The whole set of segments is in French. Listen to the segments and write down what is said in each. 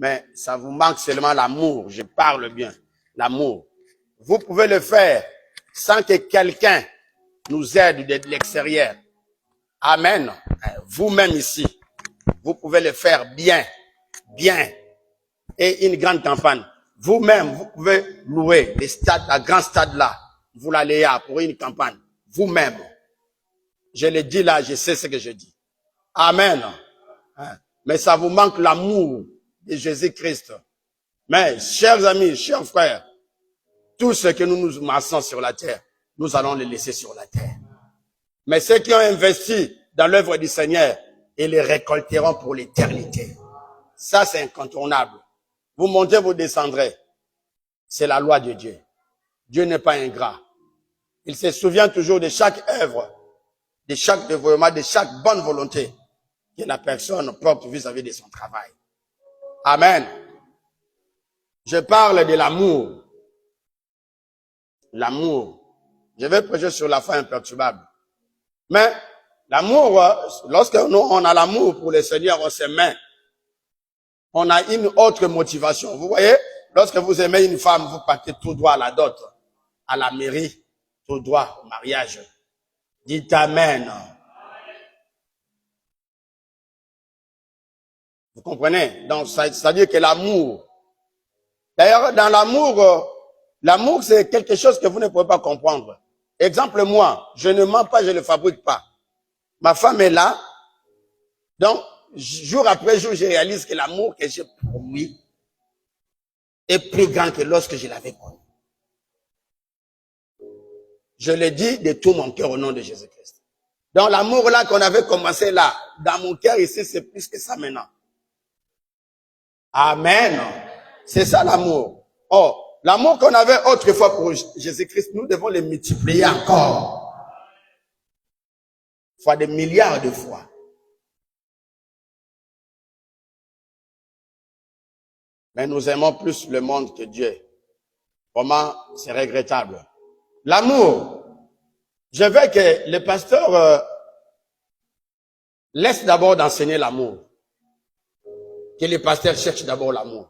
mais ça vous manque seulement l'amour. Je parle bien, l'amour. Vous pouvez le faire sans que quelqu'un nous aide de l'extérieur. Amen. Vous-même ici, vous pouvez le faire bien, bien. Et une grande campagne. Vous-même, vous pouvez louer les stades, la grande stade là. Vous l'allez pour une campagne. Vous-même. Je le dis là, je sais ce que je dis. Amen. Mais ça vous manque l'amour de Jésus-Christ. Mais, chers amis, chers frères, tout ce que nous nous massons sur la terre, nous allons le laisser sur la terre. Mais ceux qui ont investi dans l'œuvre du Seigneur, ils les récolteront pour l'éternité. Ça, c'est incontournable. Vous montez, vous descendrez. C'est la loi de Dieu. Dieu n'est pas ingrat. Il se souvient toujours de chaque œuvre, de chaque dévouement, de chaque bonne volonté que la personne porte vis-à-vis de son travail. Amen. Je parle de l'amour. L'amour. Je vais prêcher sur la foi imperturbable. Mais l'amour, lorsque nous on a l'amour pour le Seigneur, on s'aime. On a une autre motivation. Vous voyez, lorsque vous aimez une femme, vous partez tout droit à la dot, à la mairie, tout droit au mariage. Dites Amen. Vous comprenez? Donc, c'est-à-dire que l'amour. D'ailleurs, dans l'amour, c'est quelque chose que vous ne pouvez pas comprendre. Exemple, moi, je ne mens pas, je ne le fabrique pas. Ma femme est là. Donc, jour après jour, je réalise que l'amour que j'ai pour lui est plus grand que lorsque je l'avais connu. Je le dis de tout mon cœur au nom de Jésus-Christ. Donc, l'amour là qu'on avait commencé là, dans mon cœur ici, c'est plus que ça maintenant. Amen. C'est ça l'amour. Oh, l'amour qu'on avait autrefois pour Jésus-Christ, nous devons le multiplier encore. Fois des milliards de fois. Mais nous aimons plus le monde que Dieu. Vraiment, c'est regrettable. L'amour. Je veux que le pasteur laisse d'abord d'enseigner l'amour. Que le pasteur cherche d'abord l'amour.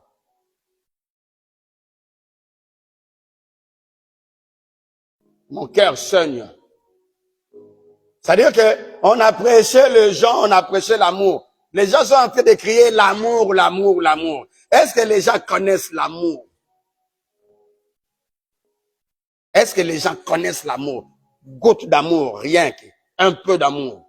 Mon cœur saigne. C'est-à-dire que on a prêché les gens, on a prêché l'amour. Les gens sont en train de crier l'amour, l'amour, l'amour. Est-ce que les gens connaissent l'amour? Est-ce que les gens connaissent l'amour? Goutte d'amour, rien que un peu d'amour.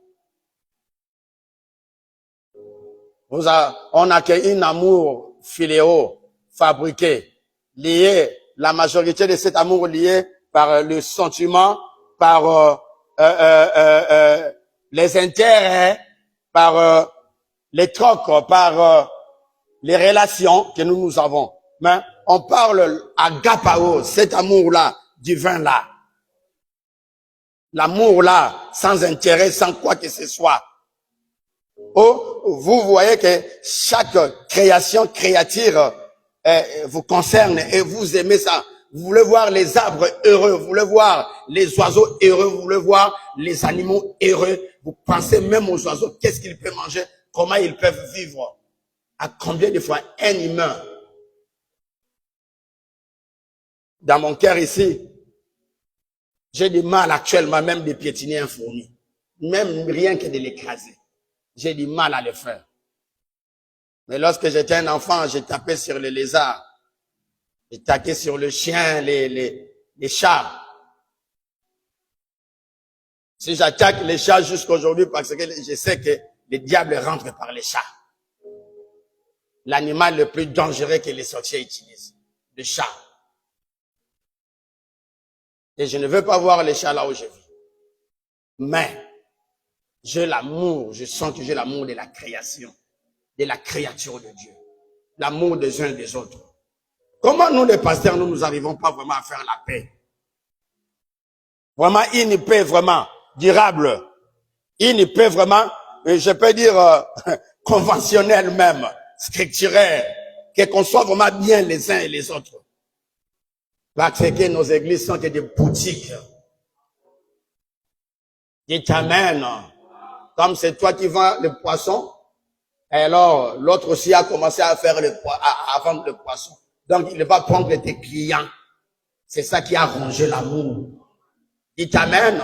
On a qu'un amour filéo, fabriqué, lié, la majorité de cet amour lié par le sentiment, par les intérêts, par les trocs, par les relations que nous avons. Mais on parle agapao, cet amour-là, divin-là. L'amour-là, sans intérêt, sans quoi que ce soit. Oh, vous voyez que chaque création créature vous concerne et vous aimez ça. Vous voulez voir les arbres heureux, vous voulez voir les oiseaux heureux, vous voulez voir les animaux heureux. Vous pensez même aux oiseaux, qu'est-ce qu'ils peuvent manger, comment ils peuvent vivre. À combien de fois un humain, dans mon cœur ici, j'ai du mal actuellement même de piétiner un fourmi. Même rien que de l'écraser. J'ai du mal à le faire. Mais lorsque j'étais un enfant, j'ai tapé sur les lézards. J'ai tapé sur le chien, les chats. Si j'attaque les chats jusqu'aujourd'hui, parce que je sais que les diables rentrent par les chats. L'animal le plus dangereux que les sorciers utilisent. Le chat. Et je ne veux pas voir les chats là où je vis. Mais, j'ai l'amour, je sens que j'ai l'amour de la création, de la créature de Dieu. L'amour des uns et des autres. Comment nous les pasteurs, nous arrivons pas vraiment à faire la paix? Vraiment une paix vraiment durable. Une paix vraiment, je peux dire, conventionnelle même, scripturaire. Qu'on soit vraiment bien les uns et les autres. Parce que nos églises sont que des boutiques. Dites Amen. Comme c'est toi qui vends le poisson, Et alors, l'autre aussi a commencé à faire à vendre le poisson. Donc, il va prendre tes clients. C'est ça qui a rongé l'amour. Dites amen.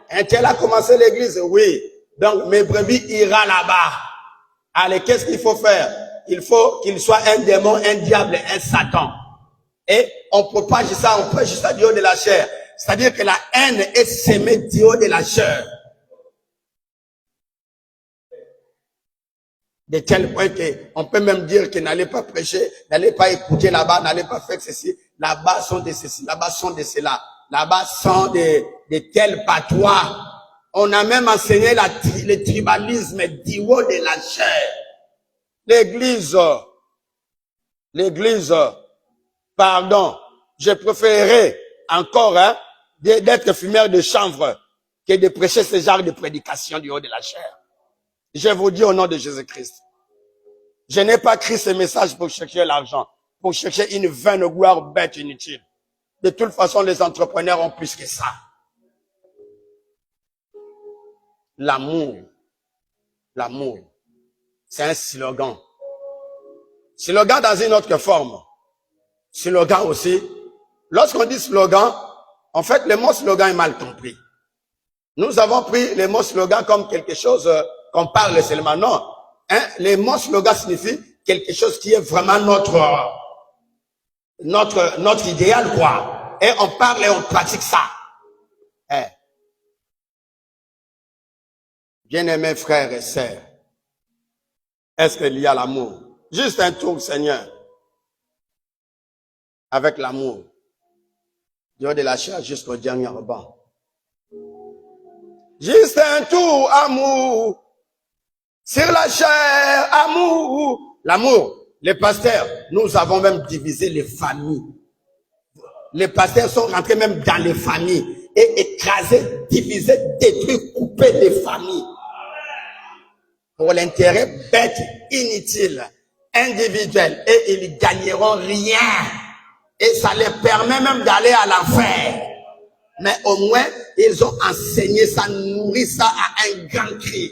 Un tel a commencé l'église, oui. Donc, mes brebis ira là-bas. Allez, qu'est-ce qu'il faut faire? Il faut qu'il soit un démon, un diable, un Satan. Et on propage ça, on prêche ça du haut de la chair. C'est-à-dire que la haine est sémée du haut de la chair. De tel point qu'on peut même dire que n'allez pas prêcher, n'allez pas écouter là-bas, n'allez pas faire ceci. Là-bas sont de ceci, là-bas sont de cela. Là-bas sont de tels patois. On a même enseigné le tribalisme du haut de la chair. L'église, pardon, je préférerais encore d'être fumeur de chanvre que de prêcher ce genre de prédication du haut de la chair. Je vous dis au nom de Jésus-Christ. Je n'ai pas écrit ce message pour chercher l'argent, pour chercher une vaine gloire bête inutile. De toute façon, les entrepreneurs ont plus que ça. L'amour, c'est un slogan. Slogan dans une autre forme. Slogan aussi. Lorsqu'on dit slogan, en fait, le mot slogan est mal compris. Nous avons pris le mot slogan comme quelque chose qu'on parle seulement. Non. Le mot slogan signifie quelque chose qui est vraiment notre idéal, quoi. Et on parle et on pratique ça. Bien-aimés frères et sœurs, est-ce qu'il y a l'amour? Juste un tour, Seigneur. Avec l'amour. Du haut de la chair jusqu'au dernier banc. Juste un tour, amour. Sur la chair, amour. L'amour. Les pasteurs, nous avons même divisé les familles. Les pasteurs sont rentrés même dans les familles et écrasés, divisés, détruits, coupés des familles. Pour l'intérêt bête, inutile, individuel. Et ils gagneront rien. Et ça les permet même d'aller à l'enfer. Mais au moins, ils ont enseigné ça, nourri ça à un grand cri.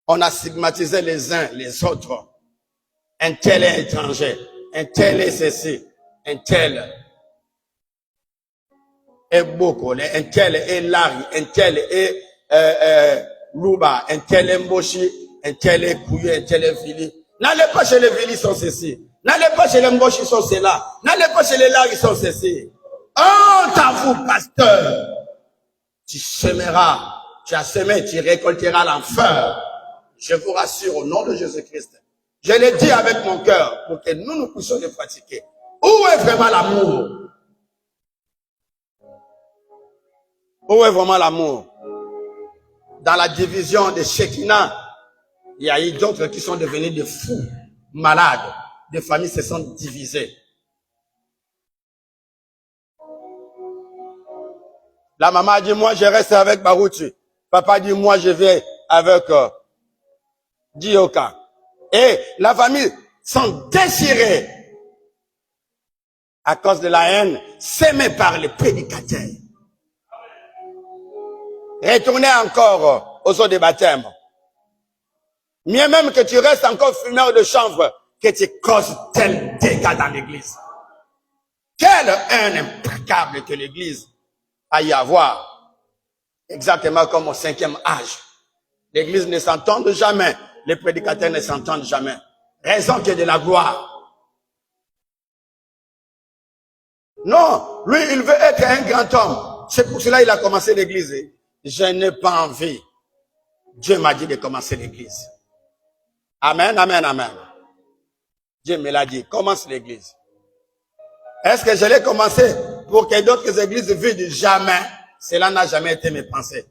On a stigmatisé les uns, les autres. Un tel est étranger, un tel est ceci, un tel est beaucoup, un tel est Larry, un tel est Luba, un tel est Mboshi, un tel est Kouye, un tel est Vili. N'allez pas chez les Vili, sont ceci. N'allez pas chez les Mboshi, sont cela. N'allez pas chez les Larry, sont ceci. Honte à vous, pasteur. Tu semeras, tu as semé, tu récolteras l'enfer. Je vous rassure au nom de Jésus-Christ. Je l'ai dit avec mon cœur pour que nous puissions le pratiquer. Où est vraiment l'amour? Où est vraiment l'amour? Dans la division de Shekinah, il y a eu d'autres qui sont devenus des fous, malades. Des familles se sont divisées. La maman dit, moi je reste avec Barouti. Papa dit, moi je vais avec Dioka. Et la famille sont déchirées à cause de la haine sémée par les prédicateurs. Retournez encore aux eaux de baptême. Mieux même que tu restes encore fumeur de chanvre, que tu causes tel dégât dans l'église. Quelle haine implacable que l'église a y avoir. Exactement comme au 5e âge. L'église ne s'entend jamais. Les prédicateurs ne s'entendent jamais. Raison que de la gloire. Non, lui, il veut être un grand homme. C'est pour cela qu'il a commencé l'église. Je n'ai pas envie. Dieu m'a dit de commencer l'église. Amen, amen, amen. Dieu me l'a dit, commence l'église. Est-ce que je l'ai commencé pour que d'autres églises vides? Jamais. Cela n'a jamais été mes pensées.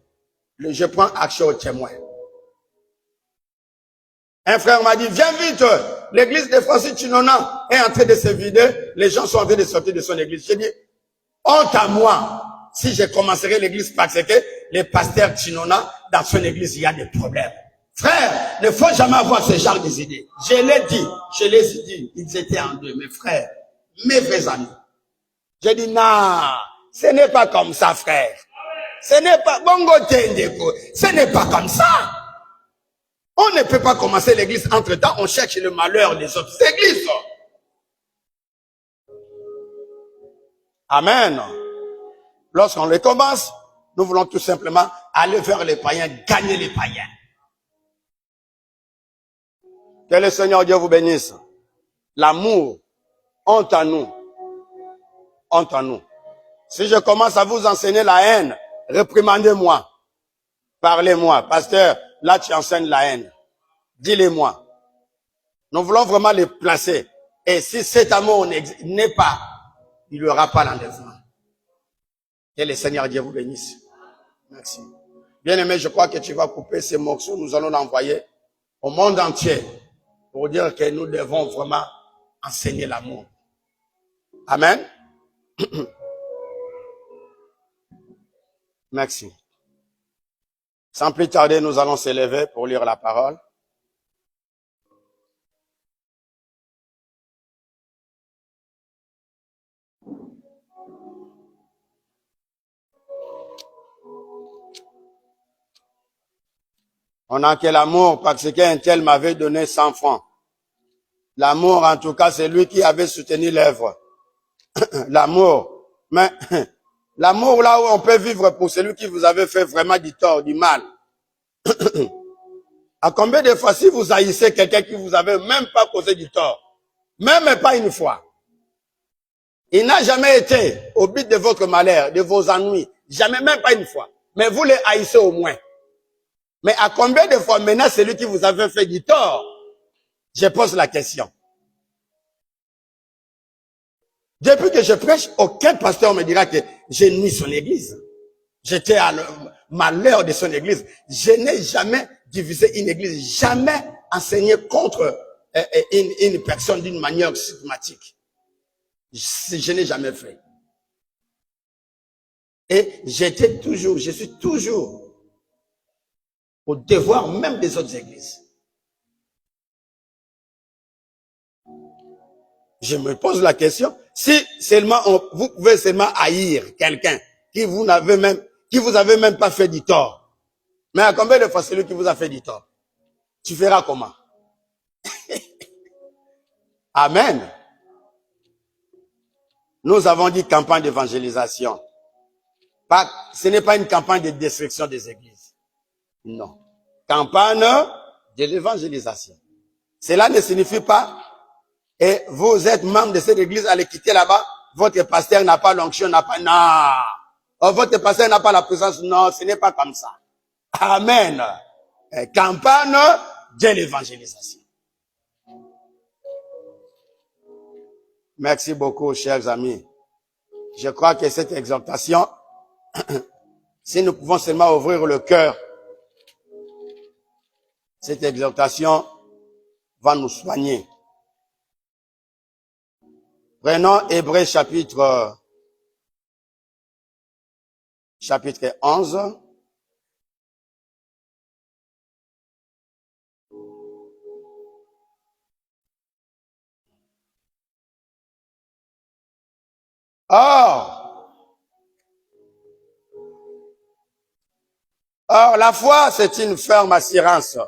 Je prends action au témoin. Un frère m'a dit, viens vite, l'église de Francis Chinona est en train de se vider, les gens sont en train de sortir de son église. J'ai dit, honte à moi, si je commencerai l'église parce que les pasteurs Chinona, dans son église, il y a des problèmes. Frère, il ne faut jamais avoir ce genre d'idées. Je l'ai dit, je les ai dit, ils étaient en deux, mes frères, mes vrais amis. J'ai dit, non, ce n'est pas comme ça, frère. Ce n'est pas bongo tendeko. Ce n'est pas comme ça. On ne peut pas commencer l'église. Entre-temps, on cherche le malheur des autres églises. Amen. Lorsqu'on les commence, nous voulons tout simplement aller vers les païens, gagner les païens. Que le Seigneur Dieu vous bénisse. L'amour, honte à nous. Honte à nous. Si je commence à vous enseigner la haine, réprimandez-moi. Parlez-moi. Pasteur, là tu enseignes la haine. Dis-les-moi. Nous voulons vraiment les placer. Et si cet amour n'est pas, il n'y aura pas l'enlèvement. Que le Seigneur Dieu vous bénisse. Merci. Bien-aimé, je crois que tu vas couper ces morceaux. Nous allons l'envoyer au monde entier pour dire que nous devons vraiment enseigner l'amour. Amen. Merci. Sans plus tarder, nous allons s'élever pour lire la parole. On a que l'amour parce qu'un tel m'avait donné 100 francs. L'amour, en tout cas, c'est lui qui avait soutenu l'œuvre. L'amour. Mais l'amour, là où on peut vivre pour celui qui vous avait fait vraiment du tort, du mal. À combien de fois, si vous haïssez quelqu'un qui vous avait même pas causé du tort, même pas une fois, il n'a jamais été au but de votre malheur, de vos ennuis, jamais, même pas une fois. Mais vous les haïssez au moins. Mais à combien de fois maintenant celui qui vous avait fait du tort? Je pose la question. Depuis que je prêche, aucun pasteur me dira que j'ai nié son église. J'étais à le malheur de son église. Je n'ai jamais divisé une église, jamais enseigné contre une personne d'une manière systématique. Je n'ai jamais fait. Et je suis toujours au devoir même des autres églises. Je me pose la question, si seulement vous pouvez seulement haïr quelqu'un qui vous avez même pas fait du tort. Mais à combien de fois celui qui vous a fait du tort? Tu feras comment? Amen. Nous avons dit campagne d'évangélisation. Ce n'est pas une campagne de destruction des églises. Non. Campagne de l'évangélisation. Cela ne signifie pas, et vous êtes membre de cette église, allez quitter là-bas, votre pasteur n'a pas l'onction, n'a pas, non. Oh, votre pasteur n'a pas la présence, non, ce n'est pas comme ça. Amen. Campagne de l'évangélisation. Merci beaucoup, chers amis. Je crois que cette exhortation, si nous pouvons seulement ouvrir le cœur, cette exhortation va nous soigner. Prenons Hébreux chapitre 11. Or, la foi, c'est une ferme assurance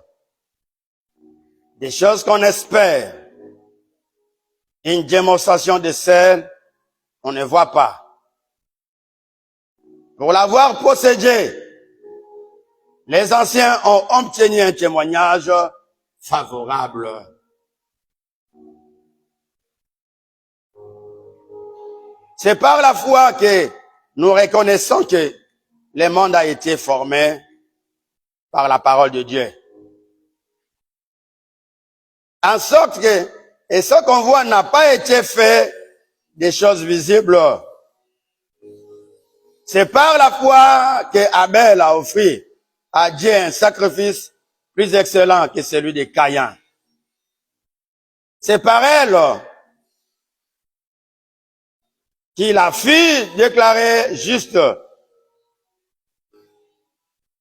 des choses qu'on espère, une démonstration de celles qu'on ne voit pas. Pour l'avoir possédé, les anciens ont obtenu un témoignage favorable. C'est par la foi que nous reconnaissons que le monde a été formé par la parole de Dieu. En sorte que, et ce qu'on voit n'a pas été fait des choses visibles. C'est par la foi que Abel a offert à Dieu un sacrifice plus excellent que celui de Caïn. C'est par elle qu'il a fut déclaré juste.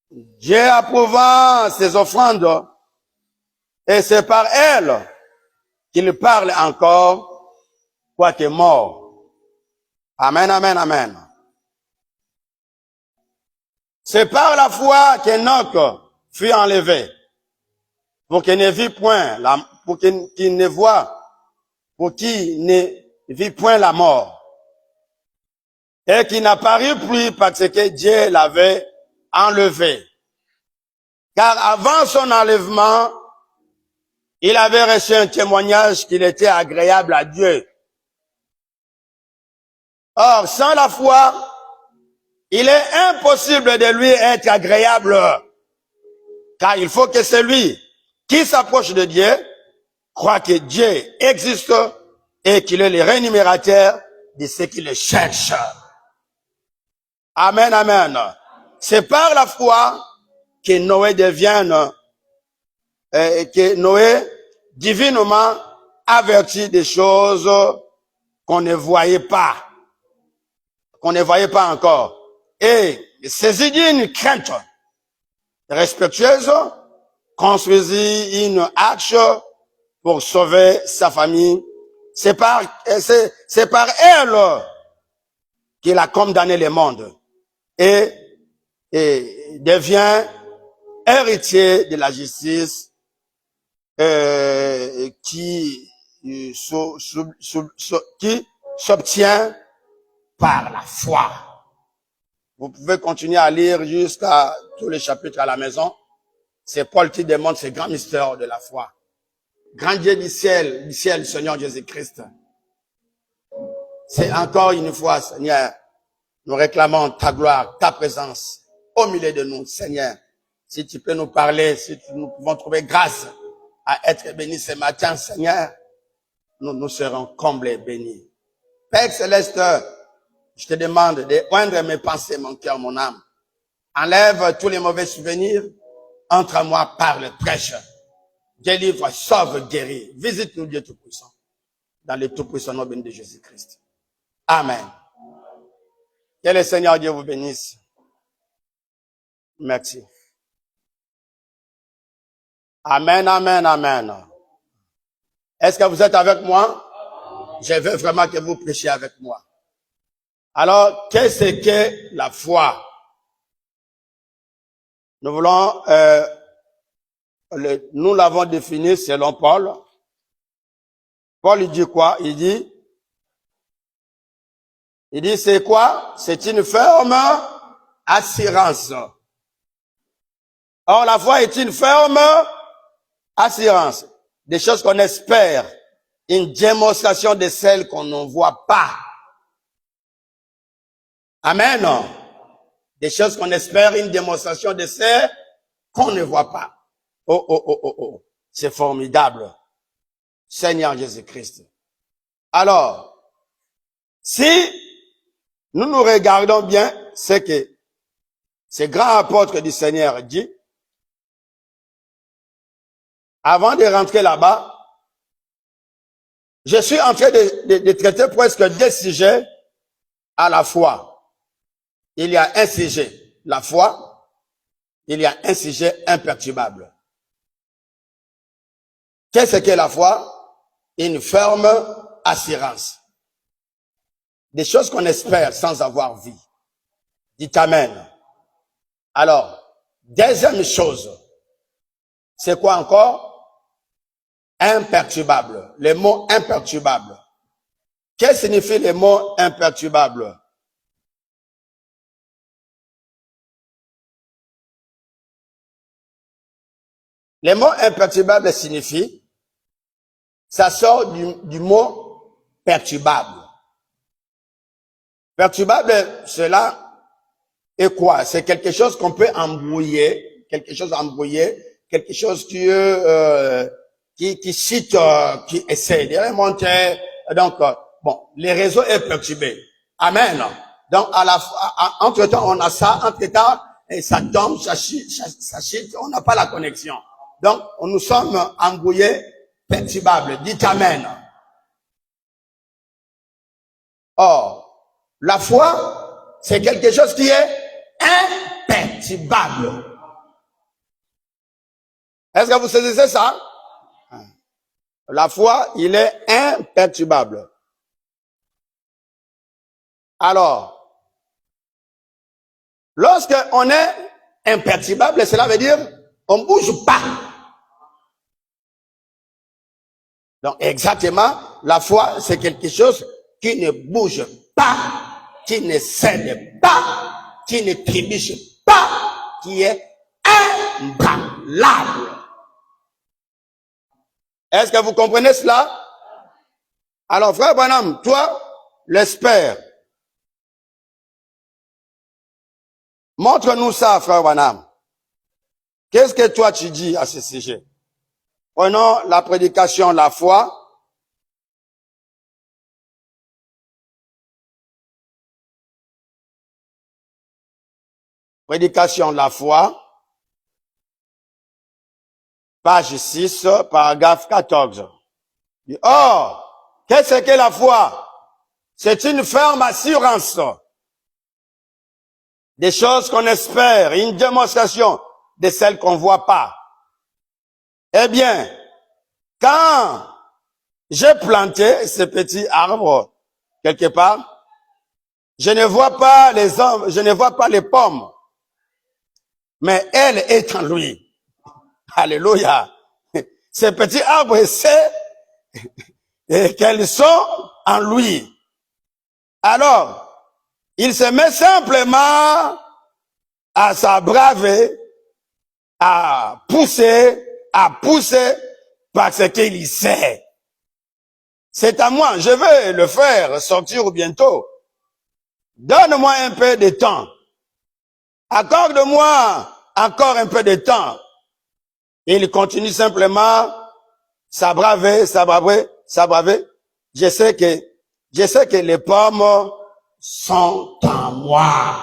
Dieu approuvant ses offrandes, et c'est par elle qu'il parle encore, quoique mort. Amen, amen, amen. C'est par la foi qu'Enoch fut enlevé, pour qu'il ne vit point la mort, et qu'il n'apparut plus parce que Dieu l'avait enlevé. Car avant son enlèvement, il avait reçu un témoignage qu'il était agréable à Dieu. Or, sans la foi, il est impossible de lui être agréable, car il faut que celui qui s'approche de Dieu croit que Dieu existe et qu'il est le rémunérateur de ceux qui le cherchent. Amen, amen. C'est par la foi que Noé que Noé divinement avertit des choses qu'on ne voyait pas encore. Et saisi d'une crainte respectueuse, construisit une arche pour sauver sa famille. C'est par elle qu'il a condamné le monde et devient héritier de la justice qui s'obtient par la foi. Vous pouvez continuer à lire jusqu'à tous les chapitres à la maison. C'est Paul qui démontre ces grands mystères de la foi. Grand Dieu du ciel, Seigneur Jésus-Christ. C'est encore une fois, Seigneur, nous réclamons ta gloire, ta présence au milieu de nous, Seigneur. Si tu peux nous parler, si nous pouvons trouver grâce à être bénis ce matin, Seigneur, nous serons comblés, bénis. Père Céleste, je te demande de oindre mes pensées, mon cœur, mon âme. Enlève tous les mauvais souvenirs. Entre à moi par le prêche. Délivre, sauve, guéris. Visite-nous, Dieu Tout-Puissant. Dans le Tout-Puissant nom béni de Jésus-Christ. Amen. Que le Seigneur Dieu vous bénisse. Merci. Amen, amen, amen. Est-ce que vous êtes avec moi? Je veux vraiment que vous prêchiez avec moi. Alors, qu'est-ce que la foi? Nous voulons, nous l'avons défini selon Paul. Paul, il dit quoi? Il dit c'est quoi? C'est une ferme assurance. Or, la foi est une ferme assurance. Des choses qu'on espère. Une démonstration de celles qu'on ne voit pas. Amen. Des choses qu'on espère, une démonstration de celles qu'on ne voit pas. Oh. C'est formidable. Seigneur Jésus-Christ. Alors, si nous nous regardons bien, c'est que ce grand apôtre du Seigneur dit, avant de rentrer là-bas, je suis en train de traiter presque deux sujets à la fois. Il y a un sujet, la foi. Il y a un sujet imperturbable. Qu'est-ce que la foi? Une ferme assurance. Des choses qu'on espère sans avoir vu. Dites Amen. Alors, deuxième chose, c'est quoi encore? Imperturbable. Le mot imperturbable. Qu'est-ce que signifie le mot imperturbable? Le mot imperturbable signifie, ça sort du mot perturbable. Perturbable, cela est quoi? C'est quelque chose qu'on peut embrouiller, quelque chose qui cite, qui essaie de remonter. Donc, bon, les réseaux est perturbé. Amen. Donc, entre-temps, on a ça, entre-temps, et ça tombe, ça chute, on n'a pas la connexion. Donc, nous sommes embrouillés, perturbables. Dites Amen. Or, la foi, c'est quelque chose qui est imperturbable. Est-ce que vous saisissez ça? La foi, il est imperturbable. Alors, Lorsqu'on est imperturbable, cela veut dire on ne bouge pas. Donc exactement, la foi, c'est quelque chose qui ne bouge pas, qui ne cède pas, qui ne trébuche pas, qui est imbranlable. Est-ce que vous comprenez cela? Alors frère Branham, toi, l'expert, montre-nous ça, frère Branham. Qu'est-ce que toi tu dis à ce sujet? Prenons la prédication, la foi. Prédication, la foi. Page 6, paragraphe 14. Or, qu'est-ce que la foi? C'est une ferme assurance des choses qu'on espère, une démonstration de celles qu'on ne voit pas. Eh bien, quand j'ai planté ce petit arbre quelque part, je ne vois pas les hommes, je ne vois pas les pommes, mais elle est en lui. Alléluia. Ce petit arbre sait qu'elles sont en lui. Alors, il se met simplement à s'abraver, à pousser, parce qu'il sait. C'est à moi, je vais le faire sortir bientôt. Donne-moi un peu de temps. Accorde-moi encore un peu de temps. Il continue simplement s'abraver. Je sais que les pommes sont en moi.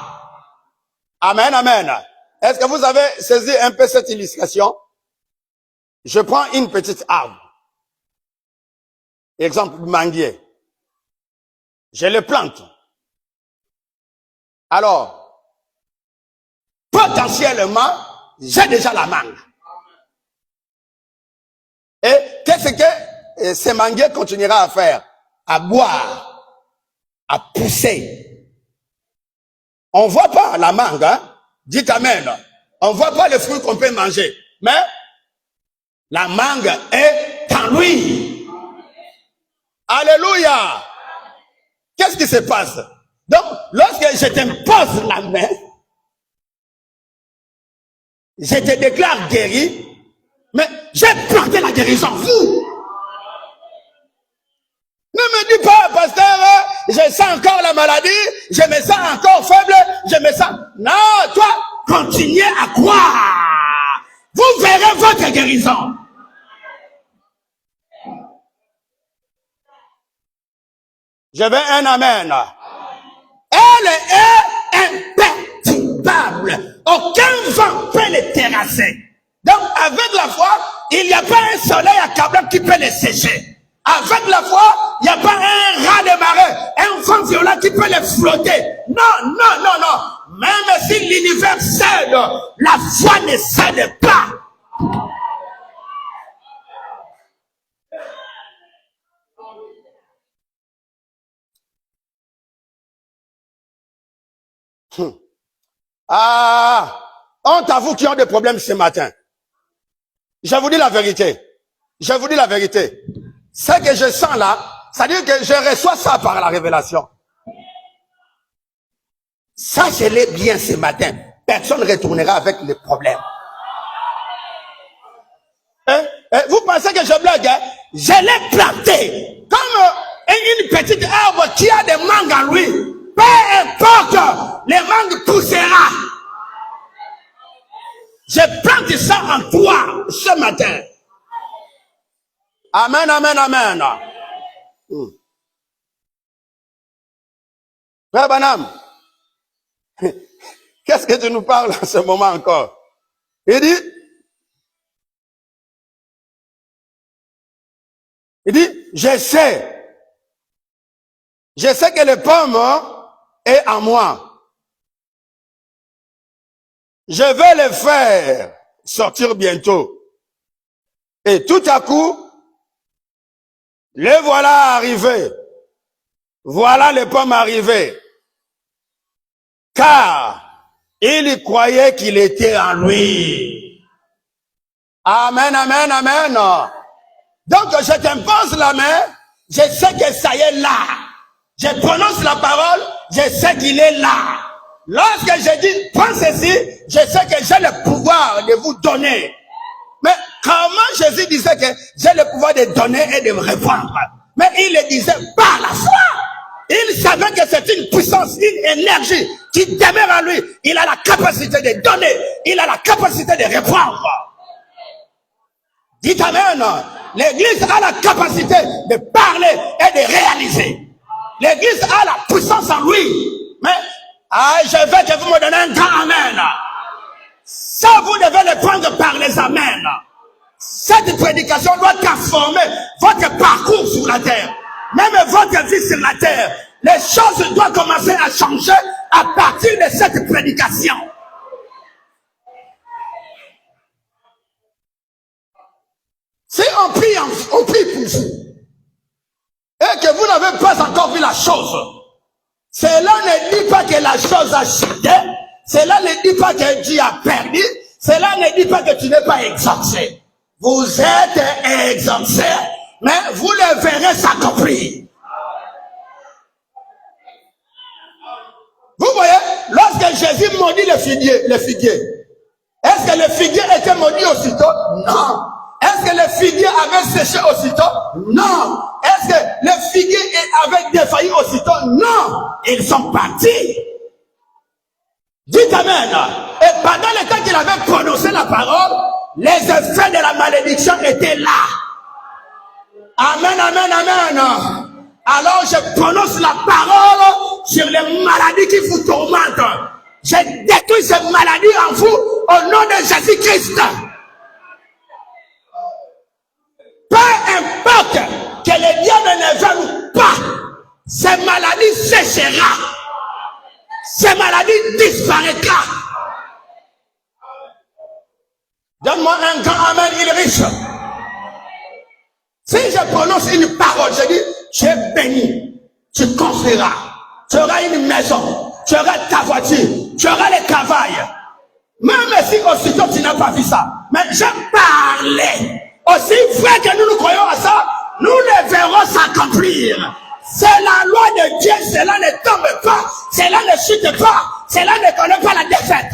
Amen, amen. Est-ce que vous avez saisi un peu cette illustration? Je prends une petite arbre. Exemple, manguier. Je le plante. Alors, potentiellement, j'ai déjà la mangue. Et qu'est-ce que ce manguier continuera à faire? À boire, à pousser. On ne voit pas la mangue, hein? Dites amen. On ne voit pas le fruit qu'on peut manger. Mais la mangue est en lui. Alléluia. Qu'est-ce qui se passe? Donc, lorsque je t'impose la main, je te déclare guéri, mais j'ai planté la guérison. Vous! Ne me dis pas, pasteur, je sens encore la maladie, je me sens encore faible, je me sens... Non, toi, continuez à croire. Vous verrez votre guérison. Je veux un amen. Elle est imperturbable. Aucun vent peut les terrasser. Donc, avec la foi, il n'y a pas un soleil accablant qui peut les sécher. Avec la foi, il n'y a pas un raz de marée, un vent violent qui peut les flotter. Non, non, non, non. Même si l'univers cède, la foi ne cède pas. Ah, honte à vous qui ont des problèmes ce matin. Je vous dis la vérité. Je vous dis la vérité. Ce que je sens là, ça veut dire que je reçois ça par la révélation. Sachez-le bien ce matin. Personne ne retournera avec les problèmes. Vous pensez que je blague, hein? Je l'ai planté comme une petite arbre qui a des mangues en lui. Peu importe, les mangues poussera. Je plante ça en toi ce matin. Amen, amen, amen. Frère Branham, qu'est-ce que tu nous parles en ce moment encore? Il dit, je sais que le pomme est en moi. Je vais le faire sortir bientôt. Et tout à coup, le voilà arrivé. Voilà les pommes arrivées. Car Il croyait qu'il était en lui. Amen, amen, amen. Donc, je t'impose la main, je sais que ça y est là. Je prononce la parole, je sais qu'il est là. Lorsque je dis, prends ceci, je sais que j'ai le pouvoir de vous donner. Mais comment Jésus disait que j'ai le pouvoir de donner et de me répondre? Mais il le disait par la foi. Il savait que c'est une puissance, une énergie qui demeure en lui. Il a la capacité de donner. Il a la capacité de répondre. Dites amen. L'église a la capacité de parler et de réaliser. L'église a la puissance en lui. Mais je veux que vous me donnez un grand amen. Ça, vous devez le prendre par les amens. Cette prédication doit transformer votre parcours sur la terre. Même votre vie sur la terre. Les choses doivent commencer à changer à partir de cette prédication. Si on prie pour vous, et que vous n'avez pas encore vu la chose, cela ne dit pas que la chose a chuté, cela ne dit pas que Dieu a perdu, cela ne dit pas que tu n'es pas exaucé. Vous êtes exaucé, mais vous le verrez s'accomplir. Vous voyez, lorsque Jésus maudit le figuier, est-ce que le figuier était maudit aussitôt? Non. Est-ce que le figuier avait séché aussitôt? Non. Est-ce que le figuier avait défailli aussitôt? Non. Ils sont partis. Dites amen. Et pendant le temps qu'il avait prononcé la parole, les effets de la malédiction étaient là. Amen, amen, amen. Alors je prononce la parole sur les maladies qui vous tourmentent. Je détruis ces maladies en vous au nom de Jésus-Christ. Peu importe que le diable ne veuille pas, ces maladies séchera. Ces maladies disparaîtra. Donne-moi un grand amen, il est riche. Si je prononce une parole, je dis, tu es béni, tu construiras, tu auras une maison, tu auras ta voiture, tu auras le travail. Même si aussitôt tu n'as pas vu ça, mais je parlais. Aussi vrai que nous croyons à ça, nous les verrons s'accomplir. C'est la loi de Dieu, cela ne tombe pas, cela ne chute pas, cela ne connaît pas la défaite.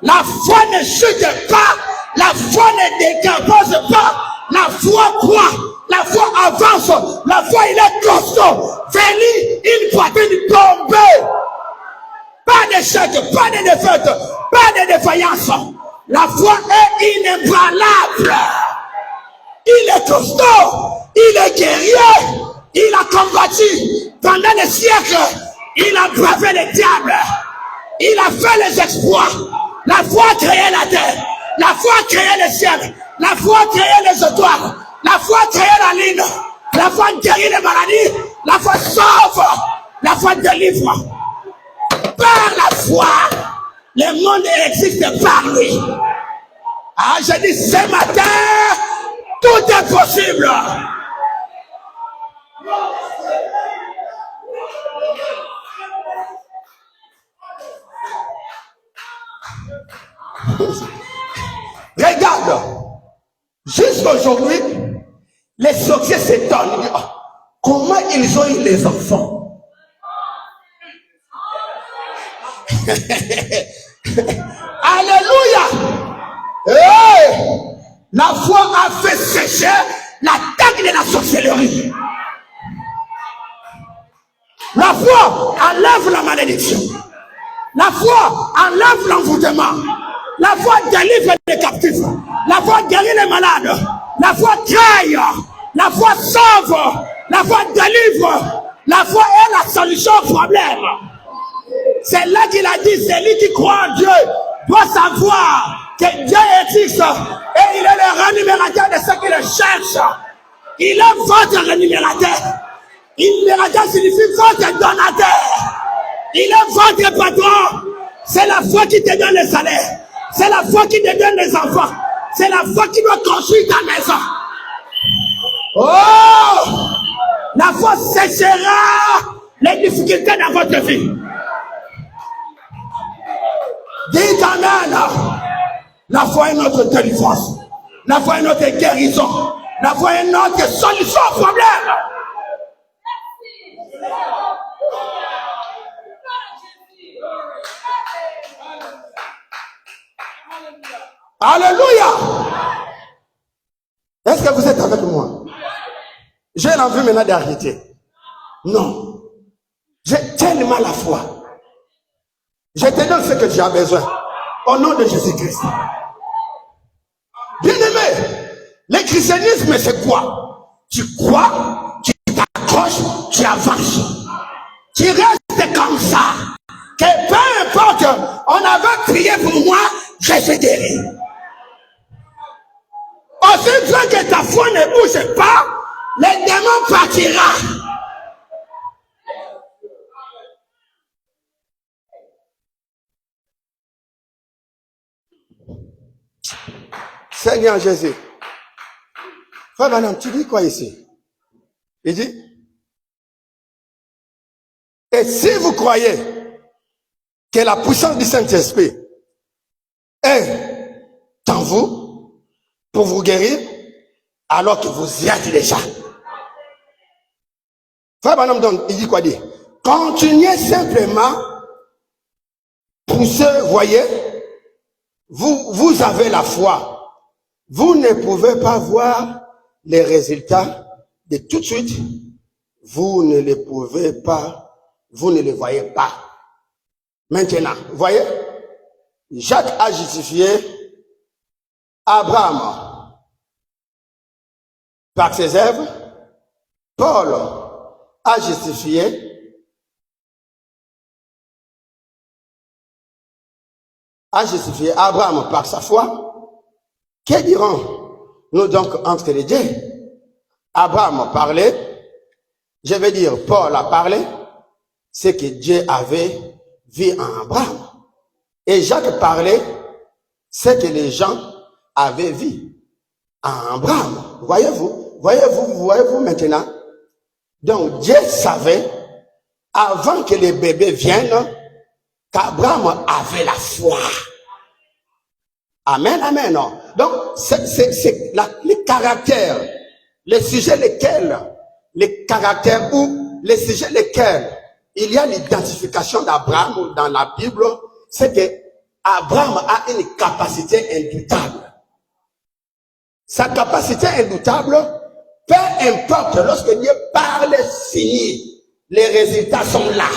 La foi ne chute pas, la foi ne décompose pas, la foi croit, la foi avance, la foi il est costaud, venir une poitrine tombée. Pas d'échec, pas de défaite, pas de défaillance. La foi est inébranlable. Il est costaud, il est guerrier, il a combattu pendant des siècles, il a bravé les diables, il a fait les exploits. La foi a créé la terre, la foi a créé les ciels, la foi a créé les étoiles, la foi a créé la ligne, la foi guérit les maladies, la foi sauve, la foi délivre. Par la foi, le monde existe par lui. Ah, je dis ce matin, tout est possible. Regarde, jusqu'aujourd'hui, les sorciers s'étonnent. Ils disent, oh, comment ils ont eu les enfants? Alléluia! Hey! La foi a fait sécher l'attaque de la sorcellerie. La foi enlève la malédiction. La foi enlève l'envoûtement. La foi délivre les captifs. La foi guérit les malades. La foi trahit. La foi sauve. La foi délivre. La foi est la solution au problème. C'est là qu'il a dit, celui qui croit en Dieu doit savoir que Dieu existe et il est le rémunérateur de ceux qui le cherchent. Il est votre rémunérateur. Rémunérateur signifie votre donateur. Il est votre patron. C'est la foi qui te donne le salaire. C'est la foi qui te donne les enfants. C'est la foi qui doit construire ta maison. Oh! La foi séchera les difficultés dans votre vie. Dites Amen. La foi est notre délivrance. La foi est notre guérison. La foi est notre solution au problème. Alléluia. Est-ce que vous êtes avec moi? J'ai l'envie maintenant d'arrêter. Non. J'ai tellement la foi. Je te donne ce que tu as besoin. Au nom de Jésus-Christ. Bien-aimé, le christianisme c'est quoi? Tu crois, tu t'accroches, tu avances. Tu restes comme ça. Que peu importe, on avait prié pour moi, je suis guéri. Aussi bien que ta foi ne bouge pas, le démon partira. Seigneur Jésus. Frère Madame, tu dis quoi ici? Il dit, et si vous croyez que la puissance du Saint-Esprit est en vous pour vous guérir, alors que vous y êtes déjà. Frère Madame, donc, il dit quoi dire? Continuez simplement, poussez, voyez, vous avez la foi. Vous ne pouvez pas voir les résultats de tout de suite. Vous ne les pouvez pas, vous ne les voyez pas. Maintenant, vous voyez, Jacques a justifié Abraham par ses œuvres. Paul a justifié Abraham par sa foi. Que dirons-nous donc entre les deux? Abraham a parlé, je veux dire, Paul a parlé, ce que Dieu avait vu en Abraham. Et Jacques parlait, ce que les gens avaient vu en Abraham. Voyez-vous maintenant? Donc Dieu savait, avant que les bébés viennent, qu'Abraham avait la foi. Amen, amen. Non. Donc, c'est les caractères, les sujets lesquels, les caractères ou les sujets lesquels il y a l'identification d'Abraham dans la Bible, c'est que Abraham a une capacité indoutable. Sa capacité indoutable, peu importe, lorsque Dieu parle, signe, les résultats sont là.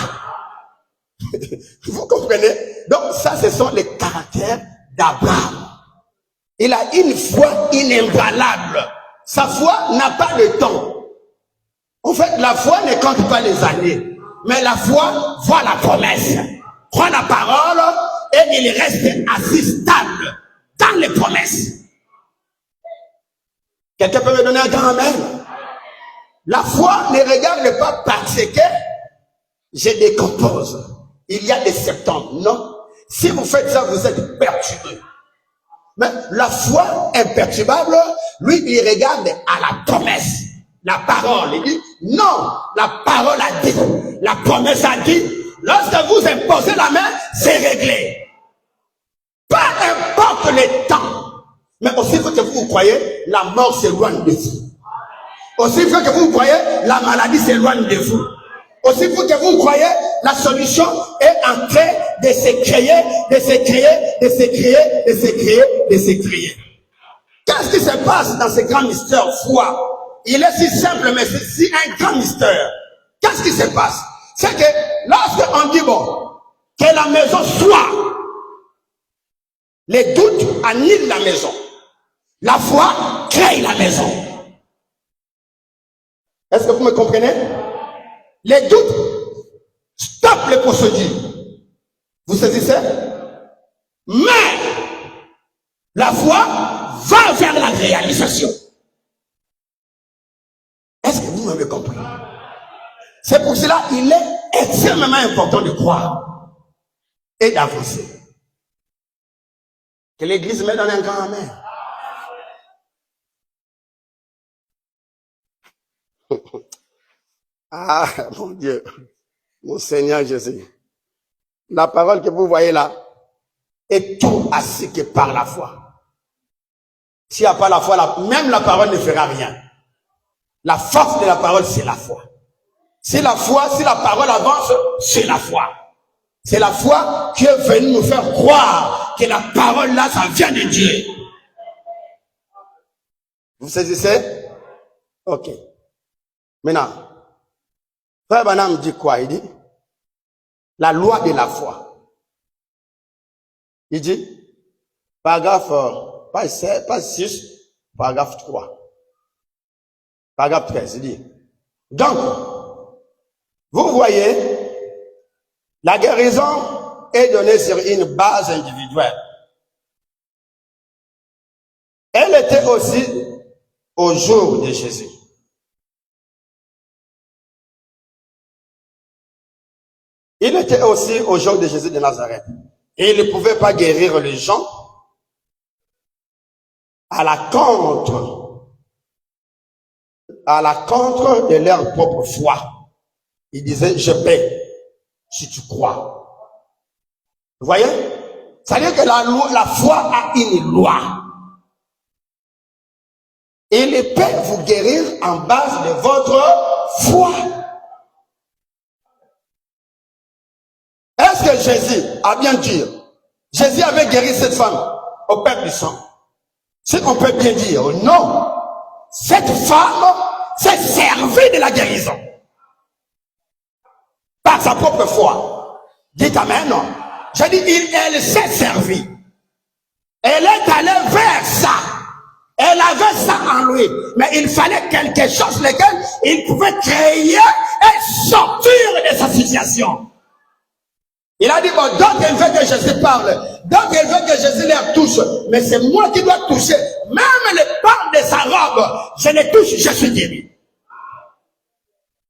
Vous comprenez? Donc, ça, ce sont les caractères d'Abraham. Il a une foi inébranlable. Sa foi n'a pas de temps. En fait, la foi ne compte pas les années. Mais la foi voit la promesse. Prend la parole et il reste assis stable dans les promesses. Quelqu'un peut me donner un grand amen? La foi ne regarde pas parce que je décompose. Il y a des septembre. Non. Si vous faites ça, vous êtes perturbé. Mais la foi imperturbable, lui, il regarde à la promesse. La parole, il dit, non, la parole a dit, la promesse a dit, lorsque vous imposez la main, c'est réglé. Peu importe le temps. Mais aussi faut que vous croyez, la mort s'éloigne de vous. Aussi faut que vous croyez, la maladie s'éloigne de vous. Aussi faut que vous croyez, la solution est en train de se créer, de se créer, de se créer, de se créer, de se créer. Qu'est-ce qui se passe dans ce grand mystère foi? Il est si simple, mais c'est si un grand mystère. Qu'est-ce qui se passe? C'est que lorsqu'on dit, bon, que la maison soit, les doutes annulent la maison. La foi crée la maison. Est-ce que vous me comprenez? Les doutes stoppent les procédures. Vous saisissez? Mais la foi va vers la réalisation. Est-ce que vous m'avez compris? C'est pour cela qu'il est extrêmement important de croire et d'avancer. Que l'Église me donne un grand amen. Ah, mon Dieu, mon Seigneur Jésus. La parole que vous voyez là, Et tout ainsi que par la foi. S'il n'y a pas la foi, même la parole ne fera rien. La force de la parole, c'est la foi. Si la parole avance, c'est la foi. C'est la foi qui est venue nous faire croire que la parole là, ça vient de Dieu. Vous saisissez? Ok. Maintenant, Frère Branham dit quoi? Il dit la loi de la foi. Il dit, paragraphe, pas 6, paragraphe 3. Paragraphe 13, il dit. Donc, vous voyez, la guérison est donnée sur une base individuelle. Elle était aussi au jour de Jésus. Il était aussi au jour de Jésus de Nazareth. Et il ne pouvait pas guérir les gens à la contre de leur propre foi. Il disait, je paie si tu crois. Vous voyez? C'est-à-dire que la foi a une loi. Il peut vous guérir en base de votre foi. Est-ce que Jésus a bien dit, Jésus avait guéri cette femme au peuple du sang? Si on peut bien dire, non. Cette femme s'est servie de la guérison. Par sa propre foi. Dites amen, non. J'ai dit, elle s'est servie. Elle est allée vers ça. Elle avait ça en lui. Mais il fallait quelque chose lequel il pouvait créer et sortir de sa situation. Il a dit, bon, donc elle veut que Jésus parle. Donc elle veut que Jésus les touche. Mais c'est moi qui dois toucher. Même les pans de sa robe, je les touche, je suis guéri.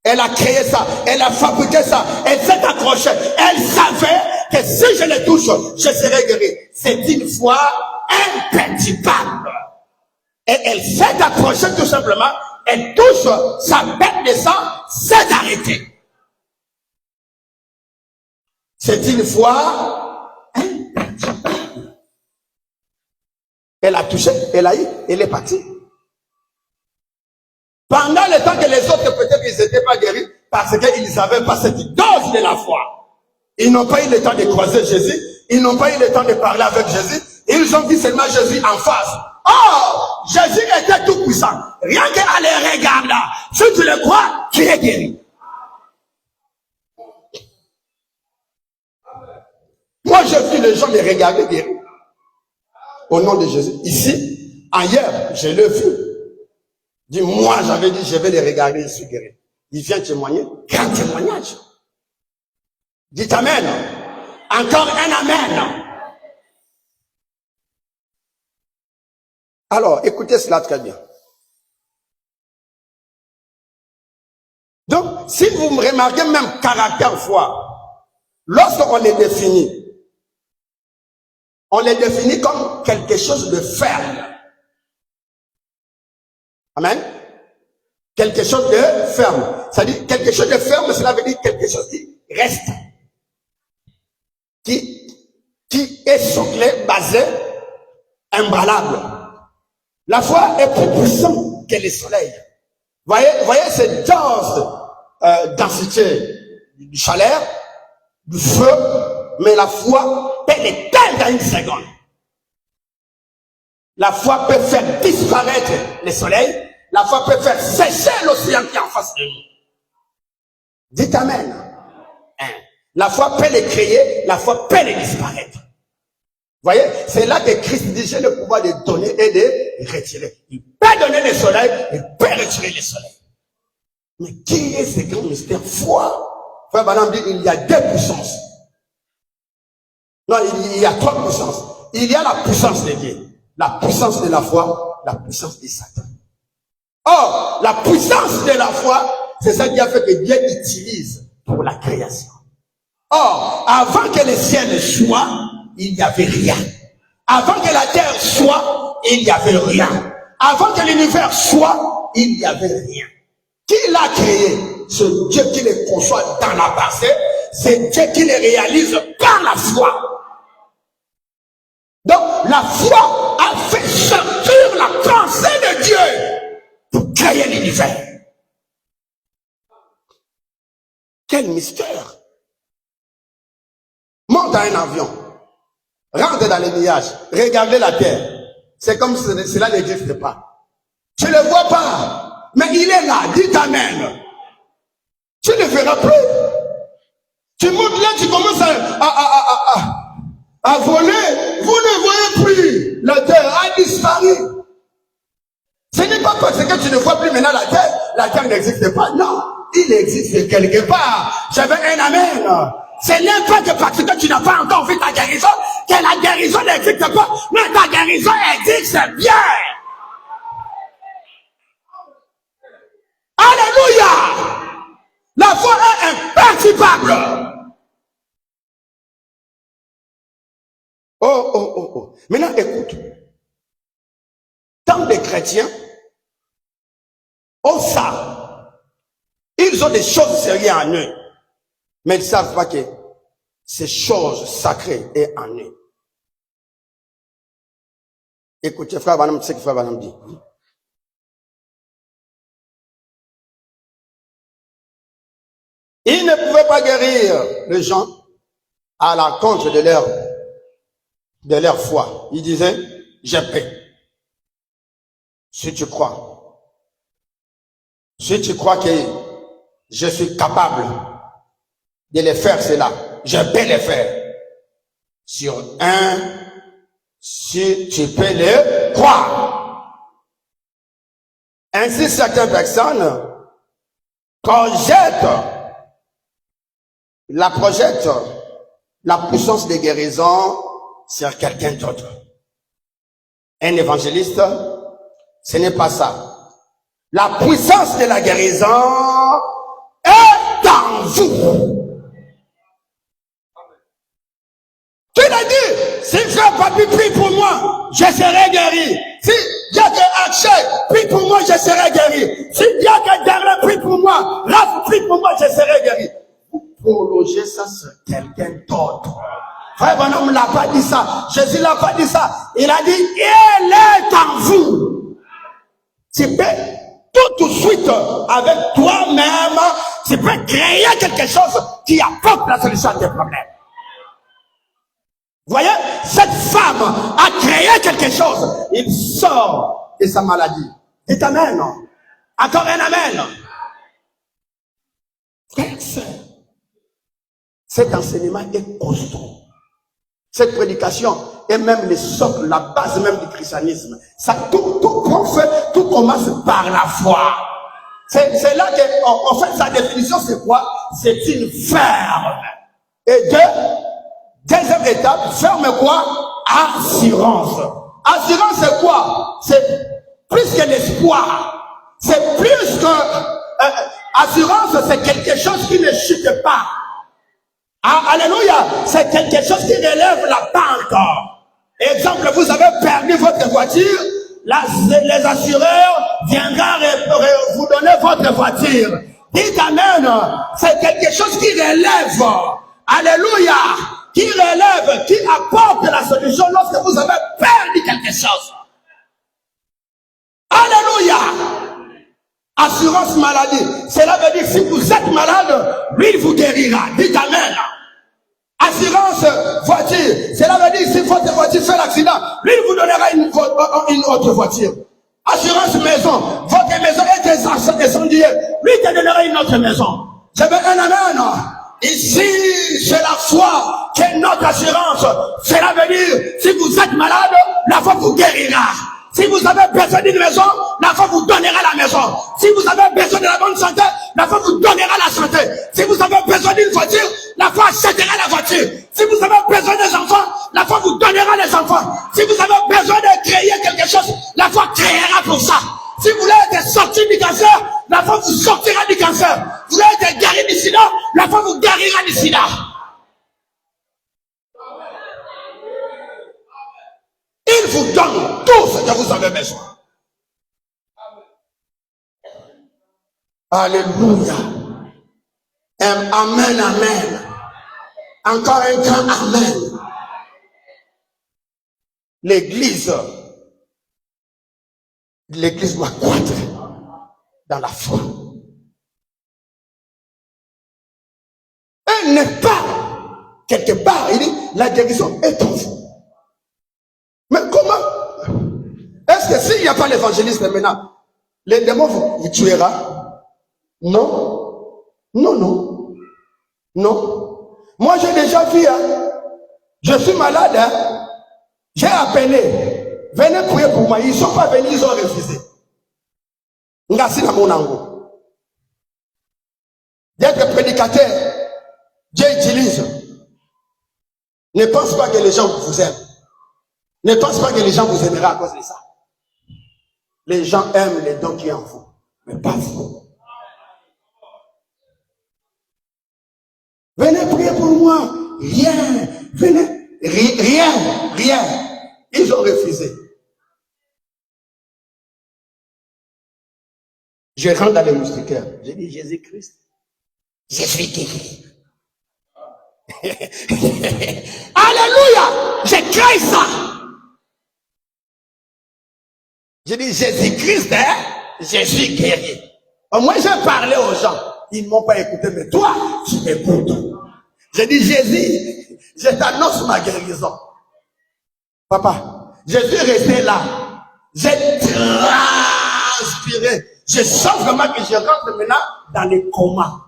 Elle a créé ça. Elle a fabriqué ça. Elle s'est accrochée. Elle savait que si je les touche, je serai guéri. C'est une foi impétible. Et elle s'est accrochée tout simplement. Elle touche sa bête de sang sans arrêter. C'est une foi impétible. Elle a touché, elle a eu, elle est partie. Pendant le temps que les autres, peut-être, ils n'étaient pas guéris, parce qu'ils n'avaient pas cette dose de la foi. Ils n'ont pas eu le temps de croiser Jésus, ils n'ont pas eu le temps de parler avec Jésus, ils ont vu seulement Jésus en face. Oh, Jésus était tout puissant. Rien qu'à les regarder, si tu le crois, tu es guéri. Moi, je vu les gens me regarder guérir. Au nom de Jésus. Ici, ailleurs, je l'ai vu. Dis, moi, j'avais dit, je vais les regarder, je suis guéri. Il vient témoigner. Grand témoignage. Dites amen. Encore un amen. Alors, écoutez cela très bien. Donc, si vous me remarquez même caractère foi, lorsqu'on les définit, on les définit comme quelque chose de ferme. Amen. Quelque chose de ferme. C'est-à-dire, quelque chose de ferme, cela veut dire quelque chose qui reste. Qui est socle, basé, imballable. La foi est plus puissante que le soleil. Voyez cette densité du chaleur, du feu, mais la foi peut l'éteindre dans une seconde. La foi peut faire disparaître le soleil. La foi peut faire sécher l'océan qui est en face de nous. Dites amen. La foi peut les créer, la foi peut les disparaître. Voyez, c'est là que Christ dit, j'ai le pouvoir de donner et de retirer. Il peut donner le soleil, il peut retirer le soleil. Mais qui est ce grand mystère? Foi. Frère Branham dit, il y a deux puissances. Non, il y a trois puissances. Il y a la puissance de Dieu, la puissance de la foi, la puissance de Satan. Or, la puissance de la foi, c'est ça qui a fait que Dieu utilise pour la création. Or, avant que le ciel soit, il n'y avait rien. Avant que la terre soit, il n'y avait rien. Avant que l'univers soit, il n'y avait rien. Qui l'a créé? Ce Dieu qui les conçoit dans la pensée, c'est Dieu qui les réalise par la foi. Donc, la foi a fait sortir la pensée de Dieu pour créer l'univers. Quel mystère! Monte à un avion, rentre dans les nuages, regardez la terre. C'est comme si cela n'existe pas. Tu ne le vois pas, mais il est là, dis amen. Tu ne le verras plus. Tu montes là, tu commences à voler. Vous ne voyez plus. La terre a disparu. Ce n'est pas parce que tu ne vois plus maintenant la terre n'existe pas. Non, il existe quelque part. J'avais un amen. Ce n'est pas que parce que tu n'as pas encore vu ta guérison que la guérison n'existe pas, mais ta guérison existe bien. Alléluia! La foi est imperturbable. Oh. Maintenant, écoute. Tant de chrétiens ont ça. Ils ont des choses sérieuses en eux. Mais ils ne savent pas que ces choses sacrées est en eux. Écoutez, frère Banam, c'est ce que frère Banam dit. Ils ne pouvaient pas guérir les gens à l'encontre de leur foi. Ils disaient, j'ai paix. Si tu crois. Si tu crois que je suis capable de les faire cela, je peux les faire. Sur un, si tu peux le croire. Ainsi, certaines personnes projettent la puissance de guérison sur quelqu'un d'autre. Un évangéliste, ce n'est pas ça. La puissance de la guérison est en vous. Tu l'as dit, si frère Papi prie pour moi, je serai guéri. Si Diacre Akshay prie pour moi, je serai guéri. Si Diacre Darla prie pour moi, Raph prie pour moi, je serai guéri. Vous prolongez ça sur quelqu'un d'autre. Frère Bonhomme ne l'a pas dit ça. Jésus ne l'a pas dit ça. Il a dit, il est en vous. Tu peux tout de suite, avec toi-même, tu peux créer quelque chose qui apporte la solution à tes problèmes. Vous voyez, cette femme a créé quelque chose. Il sort de sa maladie. Dites amen. Encore un amen. Frère, cet enseignement est costaud. Cette prédication est même le socle, la base même du christianisme. Ça, tout commence par la foi. C'est là que, en fait, sa définition, c'est quoi? C'est une ferme. Et deuxième étape, ferme quoi? Assurance. Assurance, c'est quoi? C'est plus que l'espoir. C'est plus que... assurance, c'est quelque chose qui ne chute pas. Ah, alléluia, c'est quelque chose qui relève la banque. Exemple, vous avez perdu votre voiture, les assureurs viendront vous donner votre voiture. Dites amen, c'est quelque chose qui relève. Alléluia, qui relève, qui apporte la solution lorsque vous avez perdu quelque chose. Alléluia. Assurance maladie. Cela veut dire si vous êtes malade, lui il vous guérira. Dites amen. Assurance voiture. Cela veut dire si votre voiture fait l'accident, lui il vous donnera une autre voiture. Assurance maison. Votre maison est incendiée. Lui il te donnera une autre maison. Je veux un amen. Ici, c'est la foi qui est notre assurance. Cela veut dire si vous êtes malade, la foi vous guérira. Si vous avez besoin d'une maison, la foi vous donnera la maison. Si vous avez besoin de la bonne santé, la foi vous donnera la santé. Si vous avez besoin d'une voiture, la foi achètera la voiture. Si vous avez besoin des enfants, la foi vous donnera les enfants. Si vous avez besoin de créer quelque chose, la foi créera pour ça. Si vous voulez être sorti du cancer, la foi vous sortira du cancer. Vous voulez être guéri du sida, la foi vous guérira du sida. Il vous donne tout ce que vous avez besoin. Alléluia. Amen, amen. Encore un grand amen. l'église doit croître dans la foi. Elle n'est pas quelque part, il dit, la guérison est en vous. Mais comment? Est-ce que s'il n'y a pas l'évangéliste maintenant, les démons vous tuera? Non. Non, non. Non. Moi, j'ai déjà vu, hein. Je suis malade, hein. J'ai appelé. Venez prier pour moi. Ils ne sont pas venus, ils ont refusé. Merci à mon ango. D'être prédicateur, Dieu utilise. Ne pense pas que les gens vous aiment. Ne pense pas que les gens vous aimeront à cause de ça. Les gens aiment les dons qui sont en vous, mais pas vous. Venez prier pour moi. Rien. Venez. Rien. Ils ont refusé. Je rentre dans les moustiquaires. J'ai dit Jésus-Christ. Je suis guéri. Alléluia. J'ai créé ça. J'ai dit Jésus-Christ, hein? Je suis guéri. Moi, j'ai parlé aux gens. Ils ne m'ont pas écouté, mais toi, tu m'écoutes. J'ai dit Jésus, je t'annonce ma guérison. Papa, je suis resté là. J'ai transpiré. Je sens vraiment que je rentre maintenant dans le coma.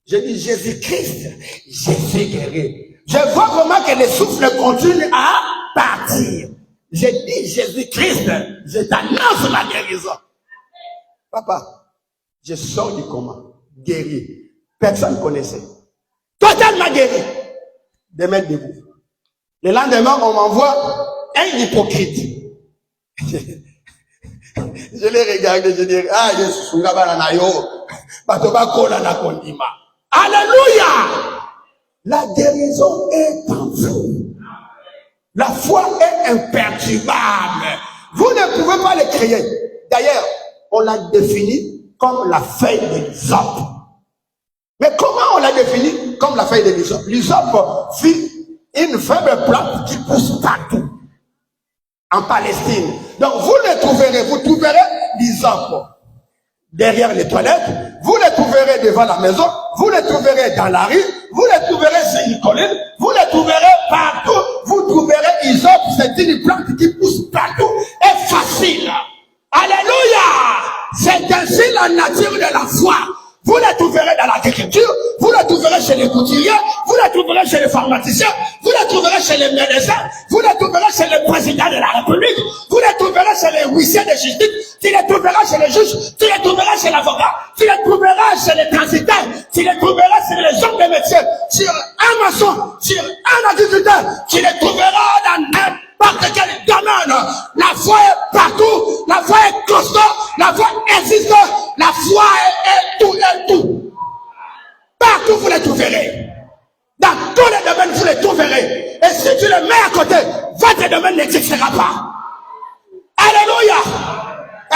Je dis Jésus-Christ, je suis guéri. Je vois vraiment que le souffle continue à partir. Je dis Jésus-Christ, je t'annonce ma guérison. Papa, je sors du coma, guéri. Personne ne connaissait. Totalement guéri. Demain debout. Le lendemain, on m'envoie un hypocrite. Je l'ai regardé, je dis, ah, je suis Alléluia! La guérison est en vous. La foi est imperturbable. Vous ne pouvez pas le créer. D'ailleurs, on l'a défini comme la feuille de l'hysope. Mais comment on l'a défini comme la feuille de l'hysope? L'hysope fut une faible plante qui pousse partout en Palestine. Donc vous trouverez l'hysope derrière les toilettes, vous le trouverez devant la maison, vous le trouverez dans la rue, vous le trouverez sur une colline, vous le trouverez partout, vous trouverez l'hysope, c'est une plante qui pousse partout et facile. Alléluia! C'est ainsi la nature de la foi. Vous la trouverez dans l'agriculture, vous la trouverez chez les couturiers, vous la trouverez chez les pharmaciens, vous la trouverez chez les médecins, vous la trouverez chez le président de la République, vous la trouverez chez les huissiers de justice, tu la trouveras chez les juges, tu la trouveras chez l'avocat, tu la trouveras chez les transitaires, tu la trouveras chez les hommes de métier, sur un maçon, sur un agriculteur, tu la trouveras dans n'importe quel domaine. La foi est partout, la foi est costaud, la foi existe, la foi est tout et tout. Partout vous les trouverez. Dans tous les domaines vous les trouverez. Et si tu les mets à côté, votre domaine n'existera pas. Alléluia.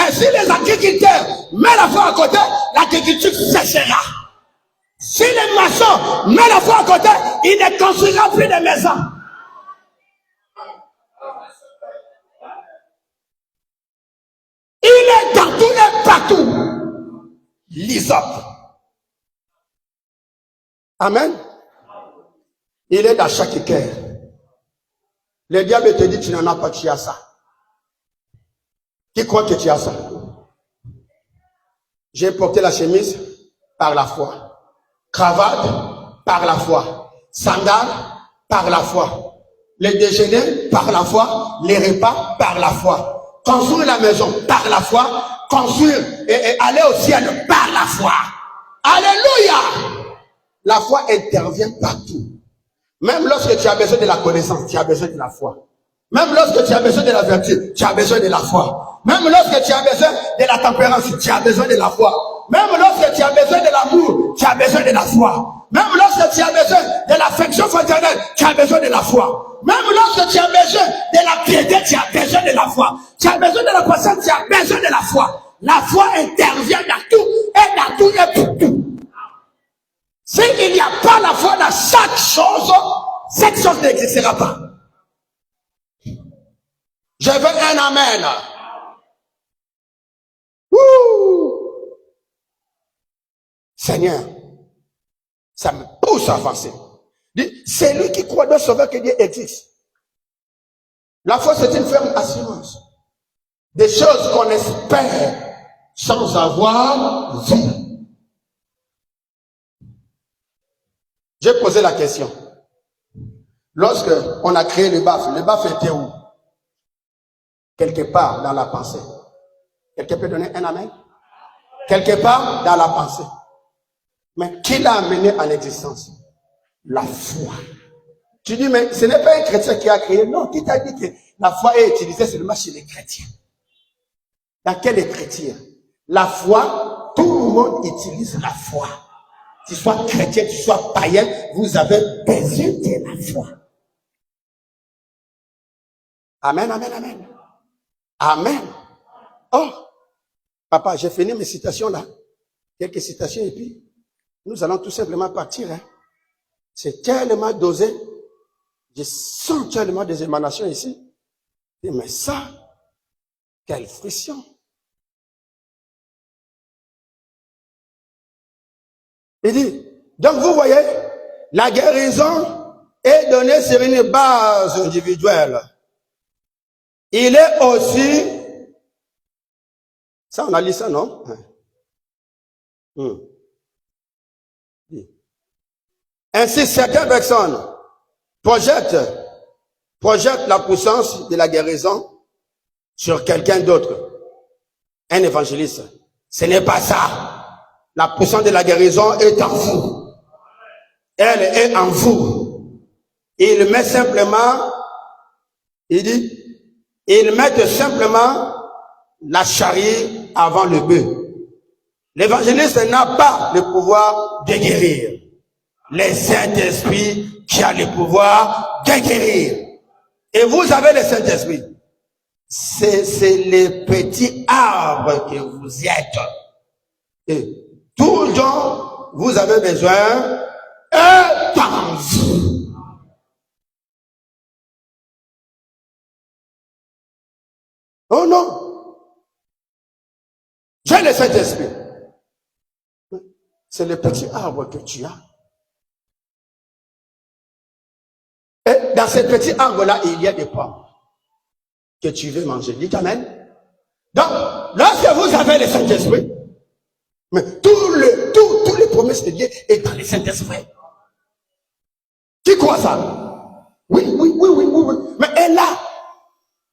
Et si les agriculteurs mettent la foi à côté, l'agriculture séchera. Si les maçons mettent la foi à côté, ils ne construiront plus de maisons. Il est dans tous les partout. L'hysope. Amen. Il est dans chaque cœur. Le diable te dit tu n'en as pas, tu as ça. Qui croit que tu as ça? J'ai porté la chemise par la foi. Cravate par la foi. Sandales par la foi. Les déjeuners par la foi. Les repas par la foi. Construire la maison par la foi. Construire et aller au ciel par la foi. Alléluia! La foi intervient partout. Même lorsque tu as besoin de la connaissance, tu as besoin de la foi. Même lorsque tu as besoin de la vertu, tu as besoin de la foi. Même lorsque tu as besoin de la tempérance, tu as besoin de la foi. Même lorsque tu as besoin de l'amour, tu as besoin de la foi. Même lorsque tu as besoin de l'affection fraternelle, tu as besoin de la foi. Même lorsque tu as besoin de la piété, tu as besoin de la foi. Tu as besoin de la patience, tu as besoin de la foi. La foi intervient dans tout et pour tout. S'il n'y a pas la foi dans chaque chose, cette chose n'existera pas. Je veux un amen. Ouh. Seigneur, ça me pousse à avancer. C'est lui qui croit dans le Sauveur que Dieu existe. La foi, c'est une ferme assurance. Des choses qu'on espère sans avoir vu. J'ai posé la question. Lorsque on a créé le BAF était où? Quelque part dans la pensée. Quelqu'un peut donner un amen? Quelque part dans la pensée. Mais qui l'a amené en existence? La foi. Tu dis, mais ce n'est pas un chrétien qui a créé. Non, qui t'a dit que la foi est utilisée seulement chez les chrétiens? Dans quel chrétien? La foi, tout le monde utilise la foi. Tu sois chrétien, tu sois païen, vous avez besoin de la foi. Amen, amen, amen. Amen. Oh, papa, j'ai fini mes citations là. Quelques citations et puis nous allons tout simplement partir. Hein. C'est tellement dosé. Je sens tellement des émanations ici. Mais ça, quelle friction. Il dit, donc vous voyez, la guérison est donnée sur une base individuelle. Il est aussi, ça on a lu ça, non? Ainsi, certaines personnes projettent la puissance de la guérison sur quelqu'un d'autre. Un évangéliste. Ce n'est pas ça. La puissance de la guérison est en vous. Elle est en vous. Il met simplement, il dit, ils mettent simplement la charrue avant le bœuf. L'évangéliste n'a pas le pouvoir de guérir. Le Saint-Esprit qui a le pouvoir de guérir. Et vous avez le Saint-Esprit. C'est le petit arbre que vous êtes. Et tout dont vous avez besoin est en vous. Oh non. J'ai le Saint-Esprit. C'est le petit arbre que tu as. Et dans ce petit arbre-là, il y a des pommes que tu veux manger. Dites amen. Donc, lorsque vous avez le Saint-Esprit, mais tous les promesses de Dieu est dans le Saint-Esprit. Qui croit ça? Oui. Mais elle là,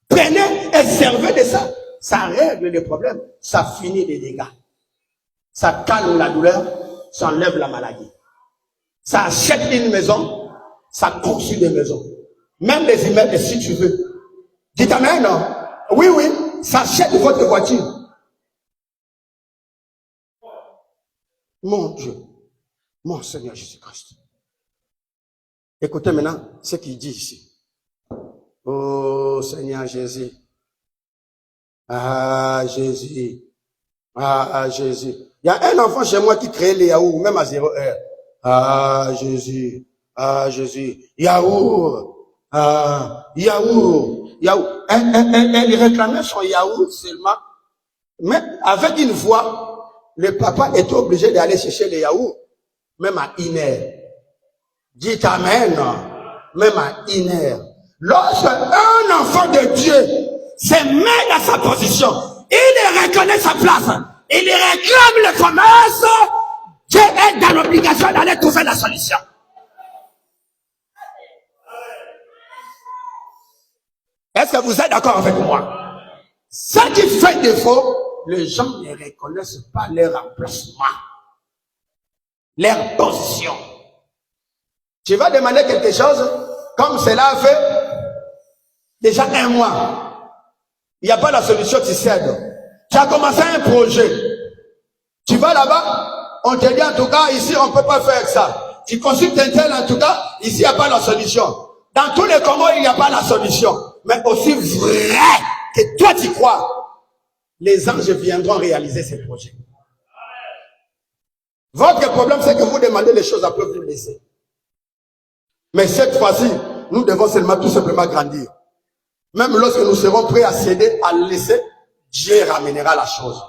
prenez et servez de ça. Ça règle les problèmes. Ça finit les dégâts. Ça calme la douleur. Ça enlève la maladie. Ça achète une maison. Ça construit des maisons. Même les immeubles, si tu veux. Dites amen, non? Oui. Ça achète votre voiture. Mon Dieu. Mon Seigneur Jésus-Christ. Écoutez maintenant ce qu'il dit ici. Oh Seigneur Jésus. Ah Jésus. Ah Jésus. Il y a un enfant chez moi qui crée les yaourts, même à 0 heure. Ah Jésus. Ah Jésus. Yaourt. Ah yaourt. Elle réclamait son yaourt seulement. Mais avec une voix, le papa était obligé d'aller chercher les yaourts. Même à 1 heure. Dites amen. Même à 1 heure. Lorsque un enfant de Dieu se met dans sa position, il reconnaît sa place, il réclame le commerce, Dieu est dans l'obligation d'aller trouver la solution. Est-ce que vous êtes d'accord avec moi? Ce qui fait défaut, les gens ne reconnaissent pas leur emplacement, leur position. Tu vas demander quelque chose, comme cela fait déjà 1 mois. Il n'y a pas la solution, tu cèdes. Tu as commencé un projet. Tu vas là-bas, on te dit en tout cas, ici on ne peut pas faire ça. Tu consultes un tel, en tout cas, ici il n'y a pas la solution. Dans tous les combats, il n'y a pas la solution. Mais aussi vrai que toi tu crois, les anges viendront réaliser ces projets. Votre problème, c'est que vous demandez les choses, après vous laisser. Mais cette fois-ci, nous devons seulement tout simplement grandir. Même lorsque nous serons prêts à céder, à laisser, Dieu ramènera la chose.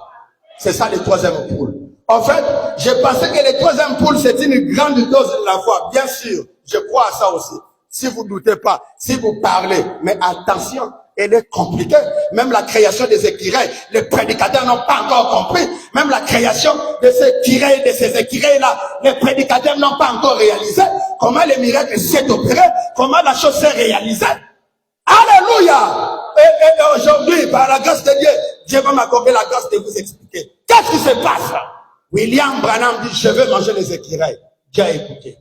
C'est ça le troisième pôle. En fait, j'ai pensé que le troisième pôle, c'est une grande dose de la foi. Bien sûr, je crois à ça aussi. Si vous ne doutez pas, si vous parlez, mais attention, elle est compliquée. Même la création des écureuils, les prédicateurs n'ont pas encore compris. Même la création de ces écureuils-là, les prédicateurs n'ont pas encore réalisé comment le miracle s'est opéré, comment la chose s'est réalisée. Alléluia! Et aujourd'hui, par la grâce de Dieu, Dieu va m'accorder la grâce de vous expliquer. Qu'est-ce qui se passe? William Branham dit, je veux manger les écureuils. Dieu a écouté.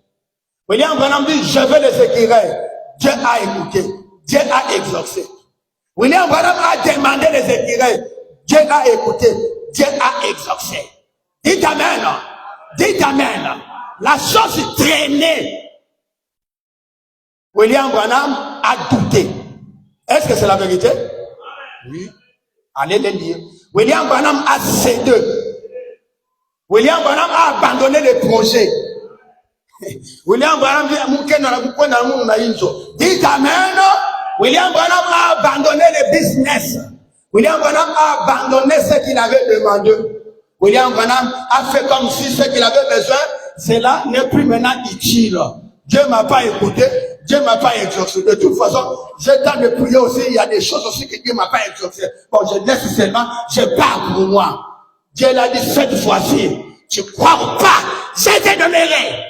William Branham dit, je veux les écureuils. Dieu a écouté. Dieu a exaucé. William Branham a demandé les écureuils. Dieu a écouté. Dieu a exaucé. Dites amen. Dites amen. La chose traînée. William Branham a douté. Est-ce que c'est la vérité? Oui. Allez les lire. William Branham a cédé. William Branham a abandonné le projet. William Branham dit amen. William Branham a abandonné le business. William Branham a abandonné ce qu'il avait demandé. William Branham a fait comme si ce qu'il avait besoin, cela n'est plus maintenant utile. Dieu m'a pas écouté, Dieu m'a pas exaucé. De toute façon, j'ai tant de prier aussi, il y a des choses aussi que Dieu m'a pas exaucé. Bon, je laisse seulement, je parle pour moi. Dieu l'a dit cette fois-ci, tu crois ou pas, je te donnerai.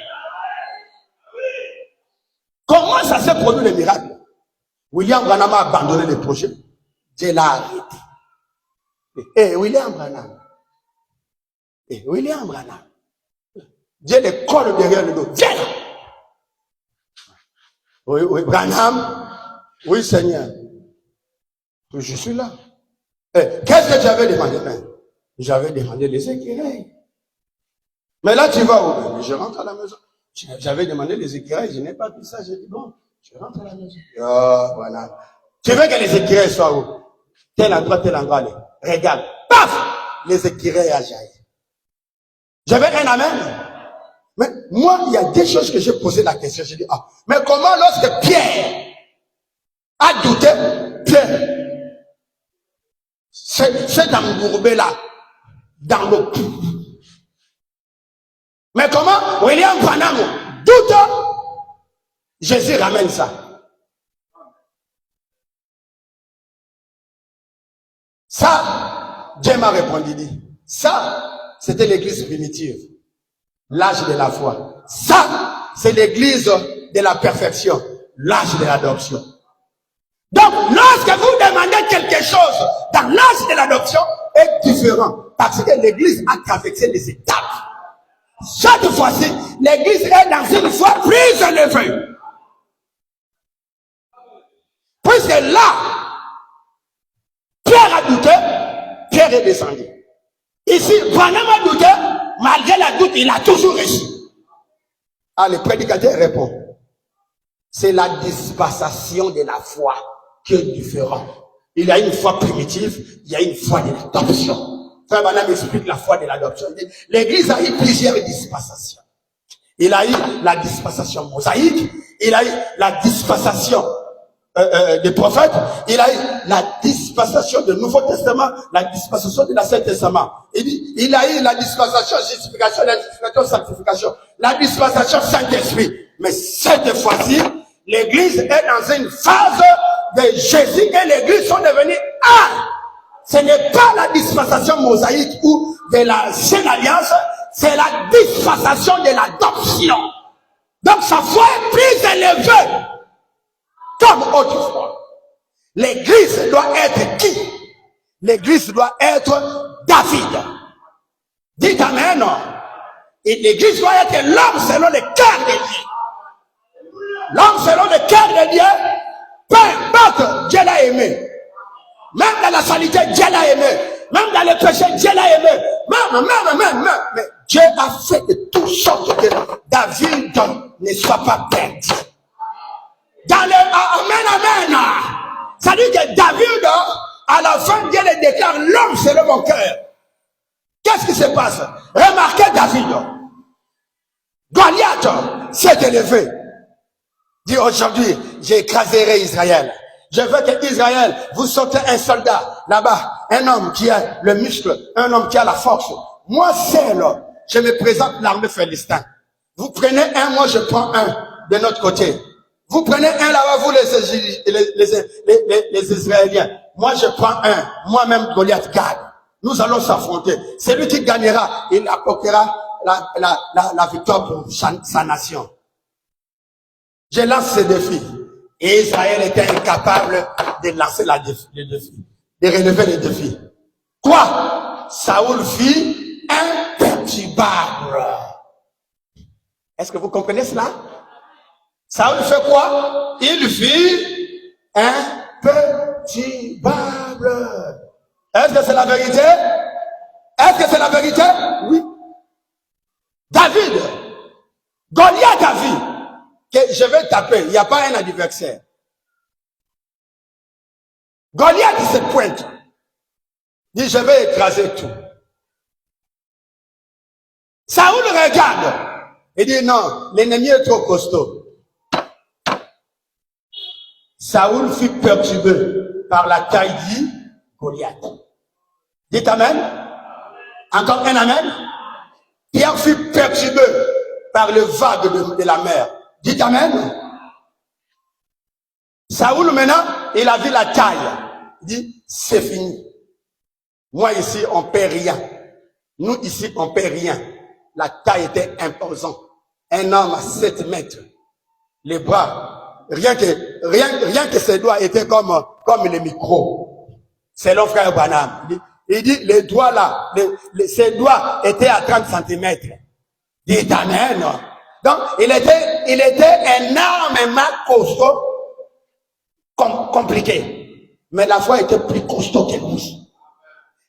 Comment ça s'est produit le miracle? William Branham a abandonné le projet. Dieu l'a arrêté. William Branham. William Branham. Dieu le colle derrière le dos. Viens là. Oui, Branham. Oui, Seigneur. Je suis là. Qu'est-ce que j'avais demandé? J'avais demandé les écureuils. Mais là, tu vas où? Je rentre à la maison. J'avais demandé les écureuils, je n'ai pas tout ça. J'ai dit, bon, je rentre à la maison. Oh, voilà. Tu veux que les écureuils soient où? Tel endroit, allez. Regarde. Paf! Les écureuils à jaillir. J'avais un amen. Mais moi, il y a des choses que j'ai posé la question. J'ai dit, mais comment lorsque Pierre a douté, Pierre c'est embourbé là, dans l'eau. Mais comment William Branham doute, Jésus ramène ça. Ça, Dieu m'a répondu, dit, ça, c'était l'église primitive, l'âge de la foi. Ça, c'est l'église de la perfection, l'âge de l'adoption. Donc, lorsque vous demandez quelque chose dans l'âge de l'adoption, est différent. Parce que l'église a traversé les étapes. Cette fois-ci, l'église est dans une foi plus élevée. Puisque là, Pierre a douté, Pierre est descendu. Ici, Branham a douté, malgré la doute, il a toujours réussi. Le prédicateur répond. C'est la dispensation de la foi qui est différente. Il y a une foi primitive, il y a une foi de l'adoption. Frère Branham explique la foi de l'adoption. L'église a eu plusieurs dispensations. Il a eu la dispensation mosaïque, il a eu la dispensation des prophètes, il a eu la dispensation du Nouveau Testament, la dispensation de l'Ancien Testament. Il a eu la dispensation justification, la dispensation sanctification, la dispensation Saint-Esprit. Mais cette fois-ci, l'église est dans une phase de Jésus et l'église sont devenues un. Ce n'est pas la dispensation mosaïque ou de l'ancienne alliance, c'est la dispensation de l'adoption. Donc sa foi est plus élevée. Comme autrefois. L'église doit être qui? L'église doit être David. Dites amen. Et l'église doit être l'homme selon le cœur de Dieu. L'homme selon le cœur de Dieu, peu importe, Dieu l'a aimé. Même dans la saleté, Dieu l'a aimé. Même dans le péché, Dieu l'a aimé. Même. Mais Dieu a fait de toute sorte que David ne soit pas perdu. Dans le Amen. Ça dit que David, à la fin, Dieu le déclare l'homme selon mon cœur. Qu'est-ce qui se passe? Remarquez David. Goliath s'est élevé. Dit aujourd'hui, j'écraserai Israël. Je veux que Israël, vous sortez un soldat là-bas, un homme qui a le muscle, un homme qui a la force. Moi seul, je me présente l'armée philistin. Vous prenez un, moi je prends un de notre côté. Vous prenez un là-bas, vous les Israéliens. Moi je prends un, moi-même Goliath gagne. Nous allons s'affronter. Celui qui gagnera, il apportera la victoire pour sa nation. Je lance ce défi. Et Israël était incapable de lancer le défi, de relever le défi. Quoi? Saoul fit imperturbable. Est-ce que vous comprenez cela? Saoul fait quoi? Il fit imperturbable. Est-ce que c'est la vérité? Est-ce que c'est la vérité? Oui. David, Goliath a vu que je vais taper, il n'y a pas un adversaire. Goliath se pointe, dit je vais écraser tout. Saoul regarde et dit non, l'ennemi est trop costaud. Saoul fut perturbé par la taille de Goliath. Dites amen. Encore un amen. Pierre fut perturbé par le vague de la mer. Dites amen. Saoul maintenant, il a vu la taille. Il dit, c'est fini. Moi ici, on ne paie rien. Nous ici, on ne paie rien. La taille était imposante. Un homme à 7 mètres. Les bras, rien que ses doigts étaient comme les micros. C'est l'homme frère Branham. Il dit, les doigts là, ses doigts étaient à 30 centimètres. Dites amen. Donc, il était énormément costaud, compliqué. Mais la foi était plus costaud que lui.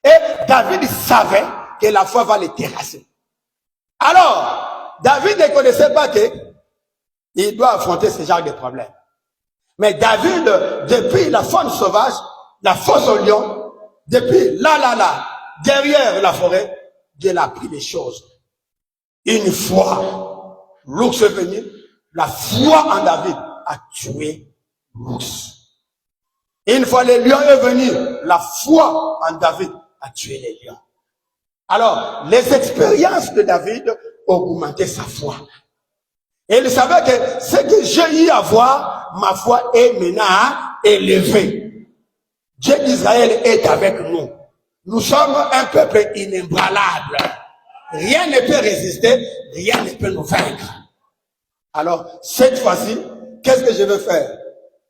Et David savait que la foi va le terrasser. Alors, David ne connaissait pas qu'il doit affronter ce genre de problème. Mais David, depuis la faune sauvage, la fosse au lion, depuis là, derrière la forêt, Dieu a appris les choses. Une fois, l'ours est venu, la foi en David a tué l'ours. Une fois le lion est venu, la foi en David a tué les lions. Alors, les expériences de David augmentaient sa foi. Et il savait que ce que j'ai eu à voir, ma foi est maintenant élevée. Dieu d'Israël est avec nous. Nous sommes un peuple inébranlable. Rien ne peut résister, rien ne peut nous vaincre. Alors, cette fois-ci, qu'est-ce que je veux faire?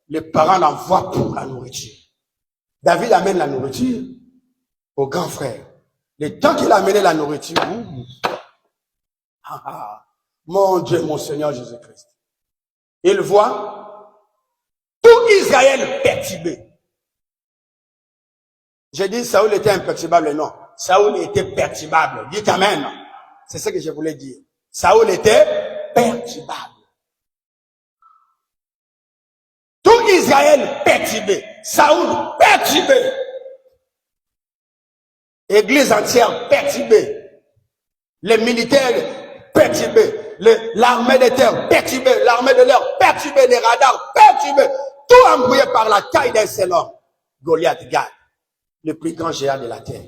Les parents l'envoient pour la nourriture. David amène la nourriture au grand frère. Le temps qu'il a amené la nourriture, mon Dieu, mon Seigneur Jésus-Christ, il voit tout Israël perturbé. J'ai dit Saoul était imperturbable, non. Saoul était perturbable. Dites amen. C'est ce que je voulais dire. Saoul était perturbable. Tout Israël perturbé. Saoul perturbé. Église entière perturbée. Les militaires perturbés. L'armée de terre perturbée. L'armée de l'air perturbée. Les radars perturbés. Tout embrouillé par la taille d'un seul homme. Goliath gagne. Le plus grand géant de la terre.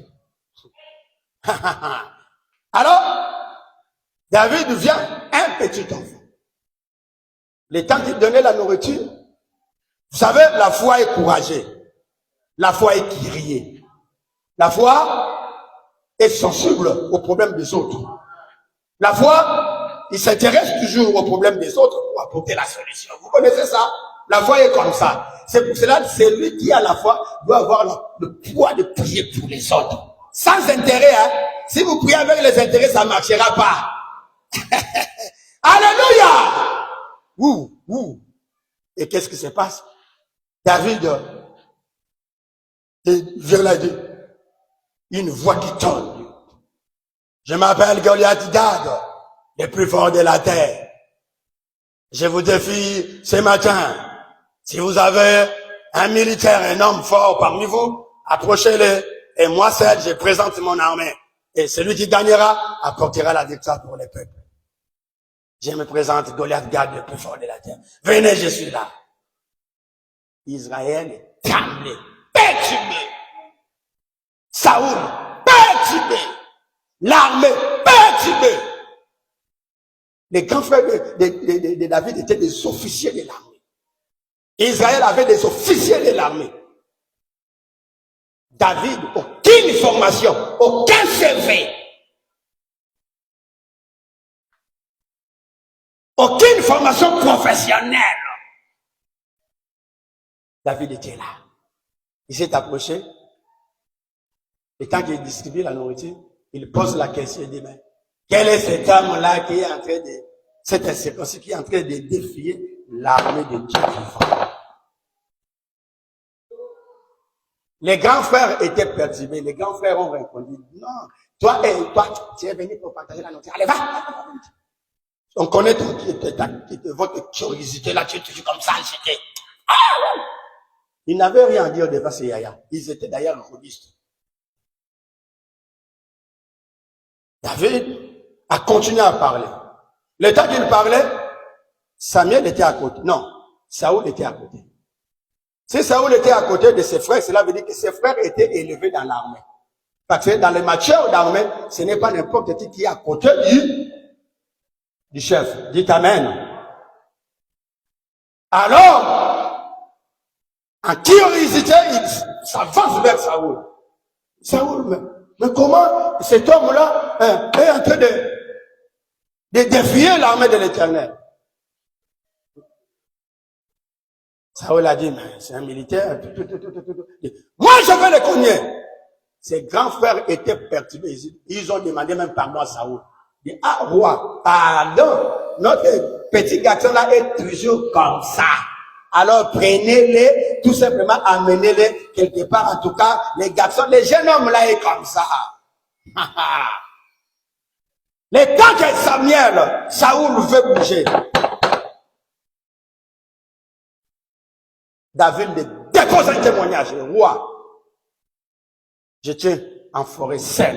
Alors, David devient un petit enfant. Le temps qu'il donnait la nourriture, vous savez, la foi est courageux. La foi est guerrier. La foi est sensible aux problèmes des autres. La foi, il s'intéresse toujours aux problèmes des autres pour apporter la solution. Vous connaissez ça? La foi est comme ça. C'est pour cela que celui qui a la foi doit avoir le poids de prier pour les autres. Sans intérêt, hein. Si vous priez avec les intérêts, ça ne marchera pas. Alléluia! Ouh. Et qu'est-ce qui se passe? David, vient là, dit, une voix qui tonne. Je m'appelle Goliath Gad, le plus fort de la terre. Je vous défie ce matin. Si vous avez un militaire, un homme fort parmi vous, approchez-le. Et moi seul, je présente mon armée. Et celui qui gagnera apportera la victoire pour les peuples. Je me présente Goliath Gad, le plus fort de la terre. Venez, je suis là. Israël tremblait, perturbé. Saoul, perturbé. L'armée, perturbée. Les grands frères de David étaient des officiers de l'armée. Israël avait des officiers de l'armée. David, aucune formation, aucun CV. Aucune formation professionnelle. David était là. Il s'est approché. Et quand il distribue la nourriture, il pose la question et dit, mais quel est cet homme-là qui est en train de, cette inséquence qui est en train de défier l'armée de Dieu vivant? Les grands frères étaient perturbés. Les grands frères ont répondu, non, toi, tu es venu pour partager la nourriture. Allez, va! On connaît votre curiosité là, tu es toujours comme ça, c'était. Ils n'avaient rien à dire devant ces yaya. Ils étaient d'ailleurs rodistes. David a continué à parler. Le temps qu'il parlait, Samuel était à côté. Non, Saoul était à côté. Si Saoul était à côté de ses frères, cela veut dire que ses frères étaient élevés dans l'armée. Parce que dans les matières d'armée, ce n'est pas n'importe qui est à côté du chef. Dites Amen. Alors, en curiosité, il s'avance vers Saoul. Saoul, mais comment cet homme-là est en train de défier l'armée de l'Éternel? Saoul a dit, mais c'est un militaire. Moi, je vais le cogner. Ses grands frères étaient perturbés. Ils ont demandé même pardon à Saoul. Ils dit, ah, roi, pardon. Notre petit garçon-là est toujours comme ça. Alors prenez-les, tout simplement amenez-les quelque part. En tout cas, les garçons, les jeunes hommes-là est comme ça. Le temps que Samuel, Saoul veut bouger, David dépose un témoignage. Roi, j'étais en forêt seul.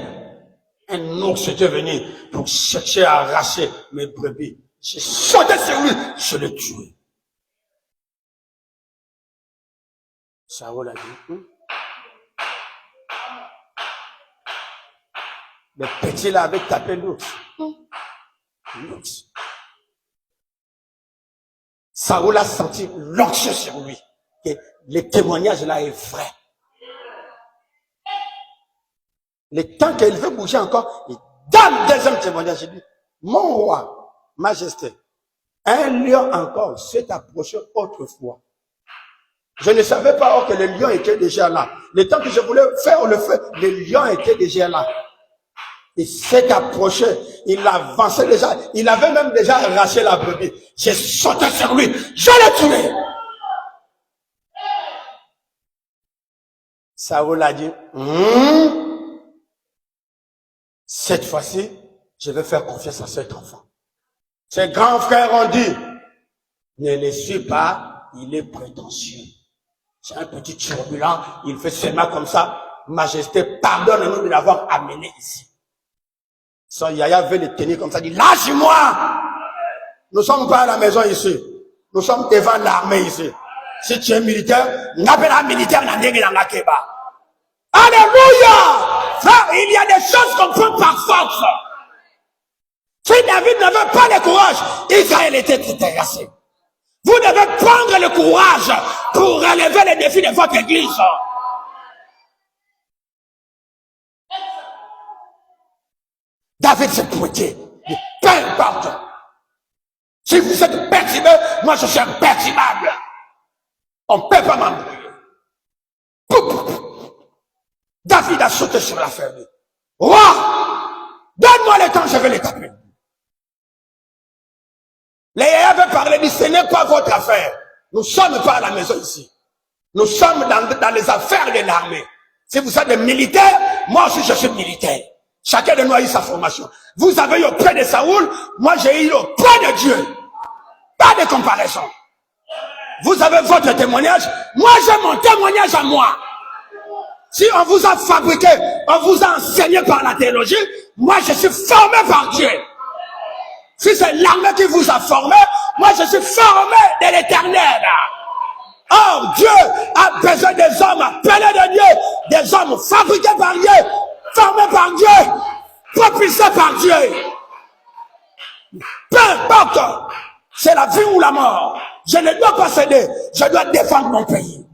Un ours était venu pour chercher à arracher mes brebis. J'ai sauté sur lui, je l'ai tué. Saoul a dit, le petit là avait tapé l'ours. L'ours. Saoul a senti l'anxieux sur lui. Que le témoignage là est vrai. Le temps qu'il veut bouger encore, il donne deuxième témoignage. Il dit, mon roi, majesté, un lion encore s'est approché autrefois. Je ne savais pas que le lion était déjà là. Le temps que je voulais faire le feu, le lion était déjà là. Il s'est approché, il avançait déjà, il avait même déjà arraché la brebis. J'ai sauté sur lui, je l'ai tué. Saoul a dit, cette fois-ci, je vais faire confiance à cet enfant. Ses grands frères ont dit, ne le suis pas, il est prétentieux. C'est un petit turbulent, il fait seulement comme ça. Majesté, pardonne-nous de l'avoir amené ici. Son yaya veut le tenir comme ça, il dit, lâche-moi! Nous ne sommes pas à la maison ici. Nous sommes devant l'armée ici. Si tu es militaire, n'appelle pas militaire, n'a pas dans la keba. Alléluia! Frère, il y a des choses qu'on prend par force. Si David n'avait pas le courage, Israël était terrassé. Vous devez prendre le courage pour relever les défis de votre église. David s'est pointé. Peu importe. Si vous êtes perturbé, moi je suis imperturbable. On ne peut pas m'embrouiller. David a sauté sur la ferme. Roi, donne-moi le temps, je vais les taper. Les yaya avaient parlé, dit, ce n'est pas votre affaire. Nous ne sommes pas à la maison ici. Nous sommes dans les affaires de l'armée. Si vous êtes des militaires, moi aussi je suis militaire. Chacun de nous a eu sa formation. Vous avez eu auprès de Saoul, moi j'ai eu auprès de Dieu. Pas de comparaison. Vous avez votre témoignage, moi j'ai mon témoignage à moi. Si on vous a fabriqué, on vous a enseigné par la théologie, moi je suis formé par Dieu. Si c'est l'armée qui vous a formé, moi je suis formé de l'Éternel. Or, Dieu a besoin des hommes appelés de Dieu, des hommes fabriqués par Dieu, formés par Dieu, propulsés par Dieu. Peu importe, c'est la vie ou la mort. Je ne dois pas céder, je dois défendre mon pays.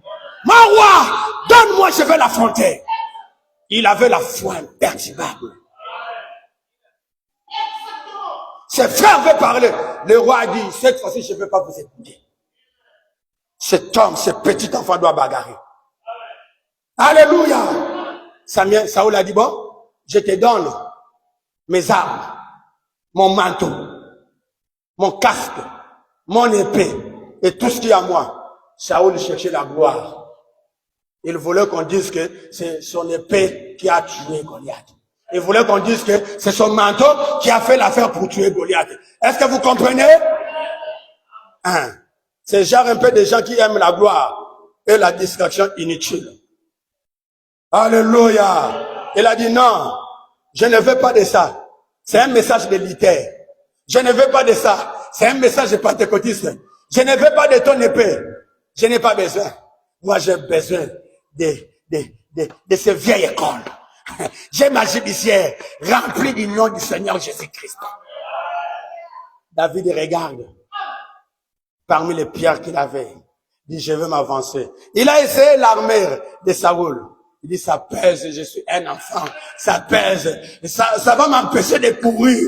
Mon roi, donne-moi, je vais l'affronter. Il avait la foi imperturbable. Ses frères veulent parler. Le roi a dit, cette fois-ci, je ne vais pas vous écouter. Cet homme, ce petit enfant doit bagarrer. Alléluia. Saoul a dit, bon, je te donne mes armes, mon manteau, mon casque, mon épée et tout ce qui est à moi. Saoul cherchait la gloire. Il voulait qu'on dise que c'est son épée qui a tué Goliath. Il voulait qu'on dise que c'est son manteau qui a fait l'affaire pour tuer Goliath. Est-ce que vous comprenez? Hein? C'est genre un peu des gens qui aiment la gloire et la distraction inutile. Alléluia. Il a dit non, je ne veux pas de ça. C'est un message militaire. Je ne veux pas de ça. C'est un message de pentecôtiste. Je ne veux pas de ton épée. Je n'ai pas besoin. Moi, j'ai besoin de ces vieilles écoles. J'ai ma judiciaire remplie du nom du Seigneur Jésus-Christ. David regarde parmi les pierres qu'il avait. Il dit, je veux m'avancer. Il a essayé l'armée de Saoul. Il dit, ça pèse, je suis un enfant. Ça pèse. Ça va m'empêcher de courir.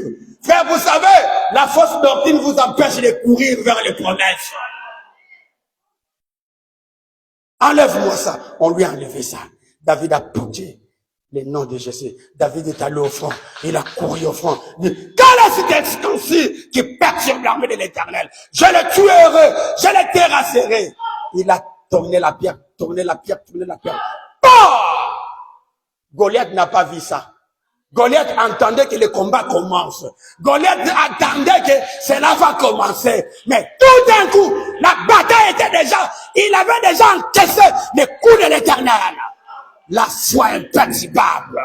Frère, vous savez, la fausse doctrine vous empêche de courir vers les promesses. Enlève-moi ça. On lui a enlevé ça. David a porté le nom de Jésus. David est allé au front. Il a couru au front. Il dit, quelle est cette instance qui perturbe l'armée de l'Éternel? Je le tuerai. Je le terrasserai. Il a tourné la pierre, tourné la pierre, tourné la pierre. Bah! Goliath n'a pas vu ça. Goliath entendait que le combat commence. Goliath attendait que cela va commencer. Mais tout d'un coup, la bataille était déjà, il avait déjà encaissé les coups de l'Éternel. La foi imperturbable.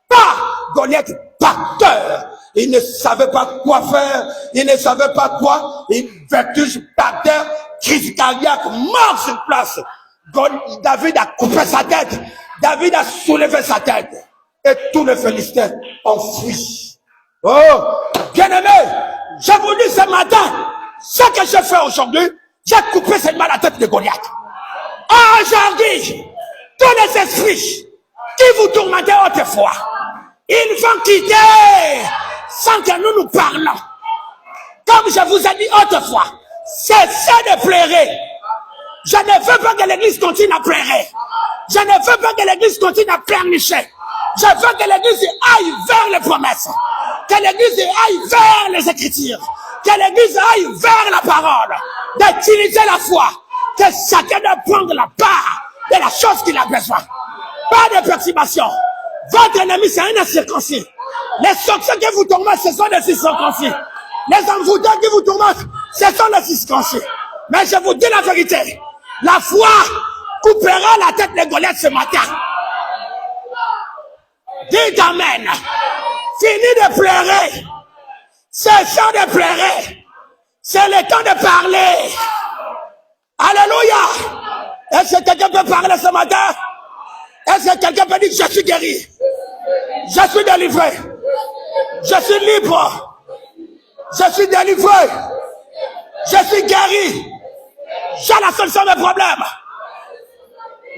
Pas Goliath, pas peur. Il ne savait pas quoi faire. Il ne savait pas quoi. Il vertige par terre, crise cardiaque, mort sur place. David a coupé sa tête. David a soulevé sa tête. Et tous les Philistins ont fui. Oh, bien-aimé, je vous dis ce matin, ce que je fais aujourd'hui, j'ai coupé seulement la tête de Goliath. Aujourd'hui, tous les esprits qui vous tourmentaient autrefois, ils vont quitter sans que nous parlons. Comme je vous ai dit autrefois, cessez de pleurer. Je ne veux pas que l'église continue à pleurer. Je ne veux pas que l'église continue à pleurnicher. Je veux que l'église aille vers les promesses. Que l'église aille vers les écritures. Que l'église aille vers la parole. D'utiliser la foi. Que chacun doit prendre la part de la chose qu'il a besoin. Pas de perturbation. Votre ennemi, c'est un incirconcis. Les sorciers qui vous tourmentent, ce sont des circoncis. Les envoûteurs qui vous tourmentent, ce sont des circoncis. Mais je vous dis la vérité. La foi coupera la tête de Goliath ce matin. Dites amen. Fini de pleurer. Cessons de pleurer. C'est le temps de parler. Alléluia. Est-ce que quelqu'un peut parler ce matin? Est-ce que quelqu'un peut dire je suis guéri? Je suis délivré. Je suis libre. Je suis délivré. Je suis guéri. J'ai la solution des problèmes.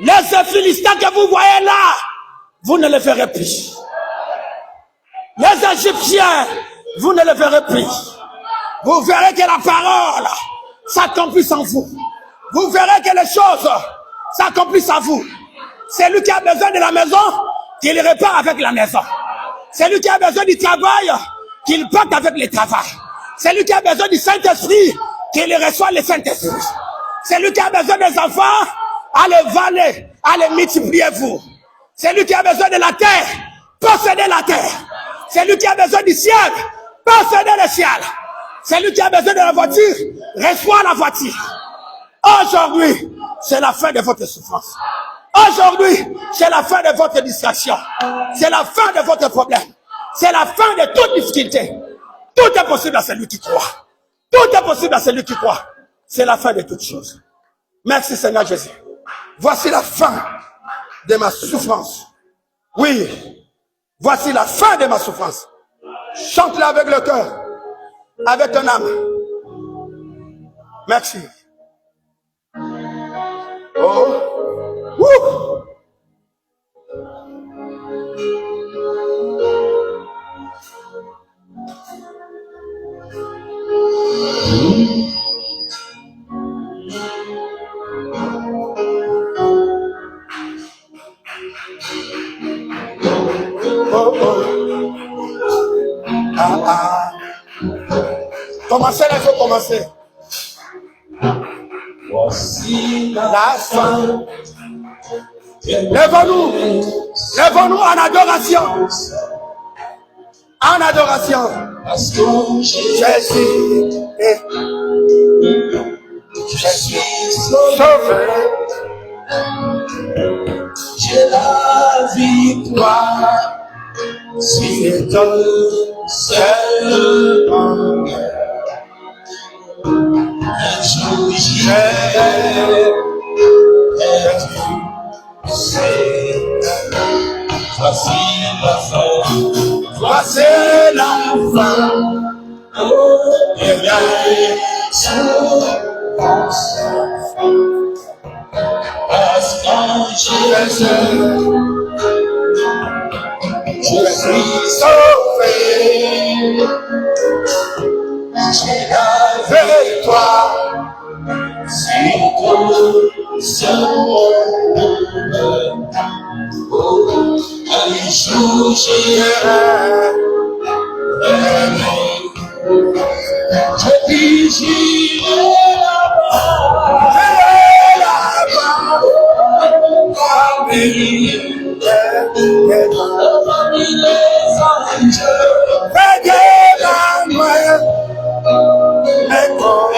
Les Philistins que vous voyez là, vous ne les verrez plus. Les Égyptiens, vous ne les verrez plus. Vous verrez que la parole s'accomplisse en vous. Vous verrez que les choses s'accomplissent en vous. C'est lui qui a besoin de la maison, qu'il répare avec la maison. C'est lui qui a besoin du travail, qu'il parte avec le travail. C'est lui qui a besoin du Saint-Esprit, qu'il reçoit le Saint-Esprit. C'est lui qui a besoin des enfants, à les valer, à les multiplier vous. C'est lui qui a besoin de la terre, posséder la terre. C'est lui qui a besoin du ciel, posséder le ciel. C'est lui qui a besoin de la voiture, reçoit la voiture. Aujourd'hui, c'est la fin de votre souffrance. Aujourd'hui, c'est la fin de votre distraction. C'est la fin de votre problème. C'est la fin de toute difficulté. Tout est possible à celui qui croit. Tout est possible à celui qui croit. C'est la fin de toutes choses. Merci Seigneur Jésus. Voici la fin de ma souffrance. Oui, voici la fin de ma souffrance. Chante-la avec le cœur, avec ton âme. Merci. Oh. Wouh. Oh, oh. Ah, ah. Commencez là, il faut commencer. Voici la fin. Lèvons-nous. Lèvons-nous en adoration. En adoration. Jésus. Je suis sauvé. J'ai la victoire. Si c'est ton seul un jour j'ai voici la fin. Voici la fin. Oh, et bien, parce que je suis sauvé. J'ai la victoire. Si tout seul un jour j'irai. Je dis j'irai là-bas. J'irai là-bas. Parmi les anges. Veillez la main. Et qu'on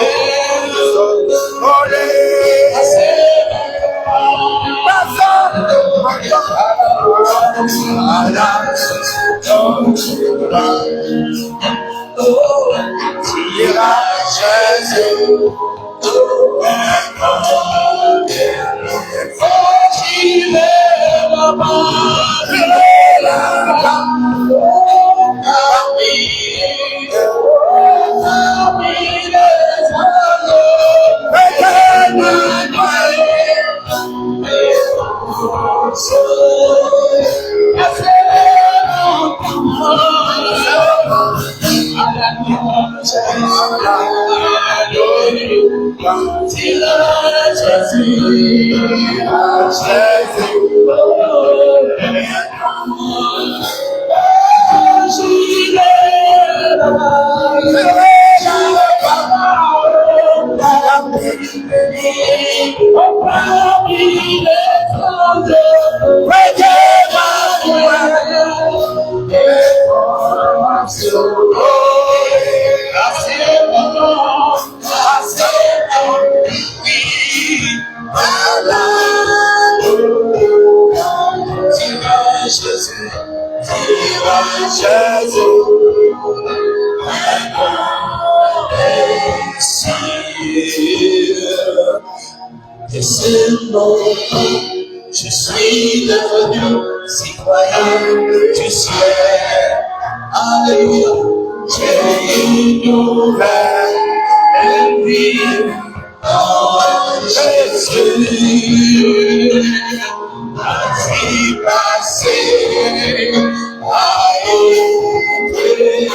je suis devenu citoyen du ciel. Alléluia. J'ai une nouvelle vie en Jésus. La vie passée a été.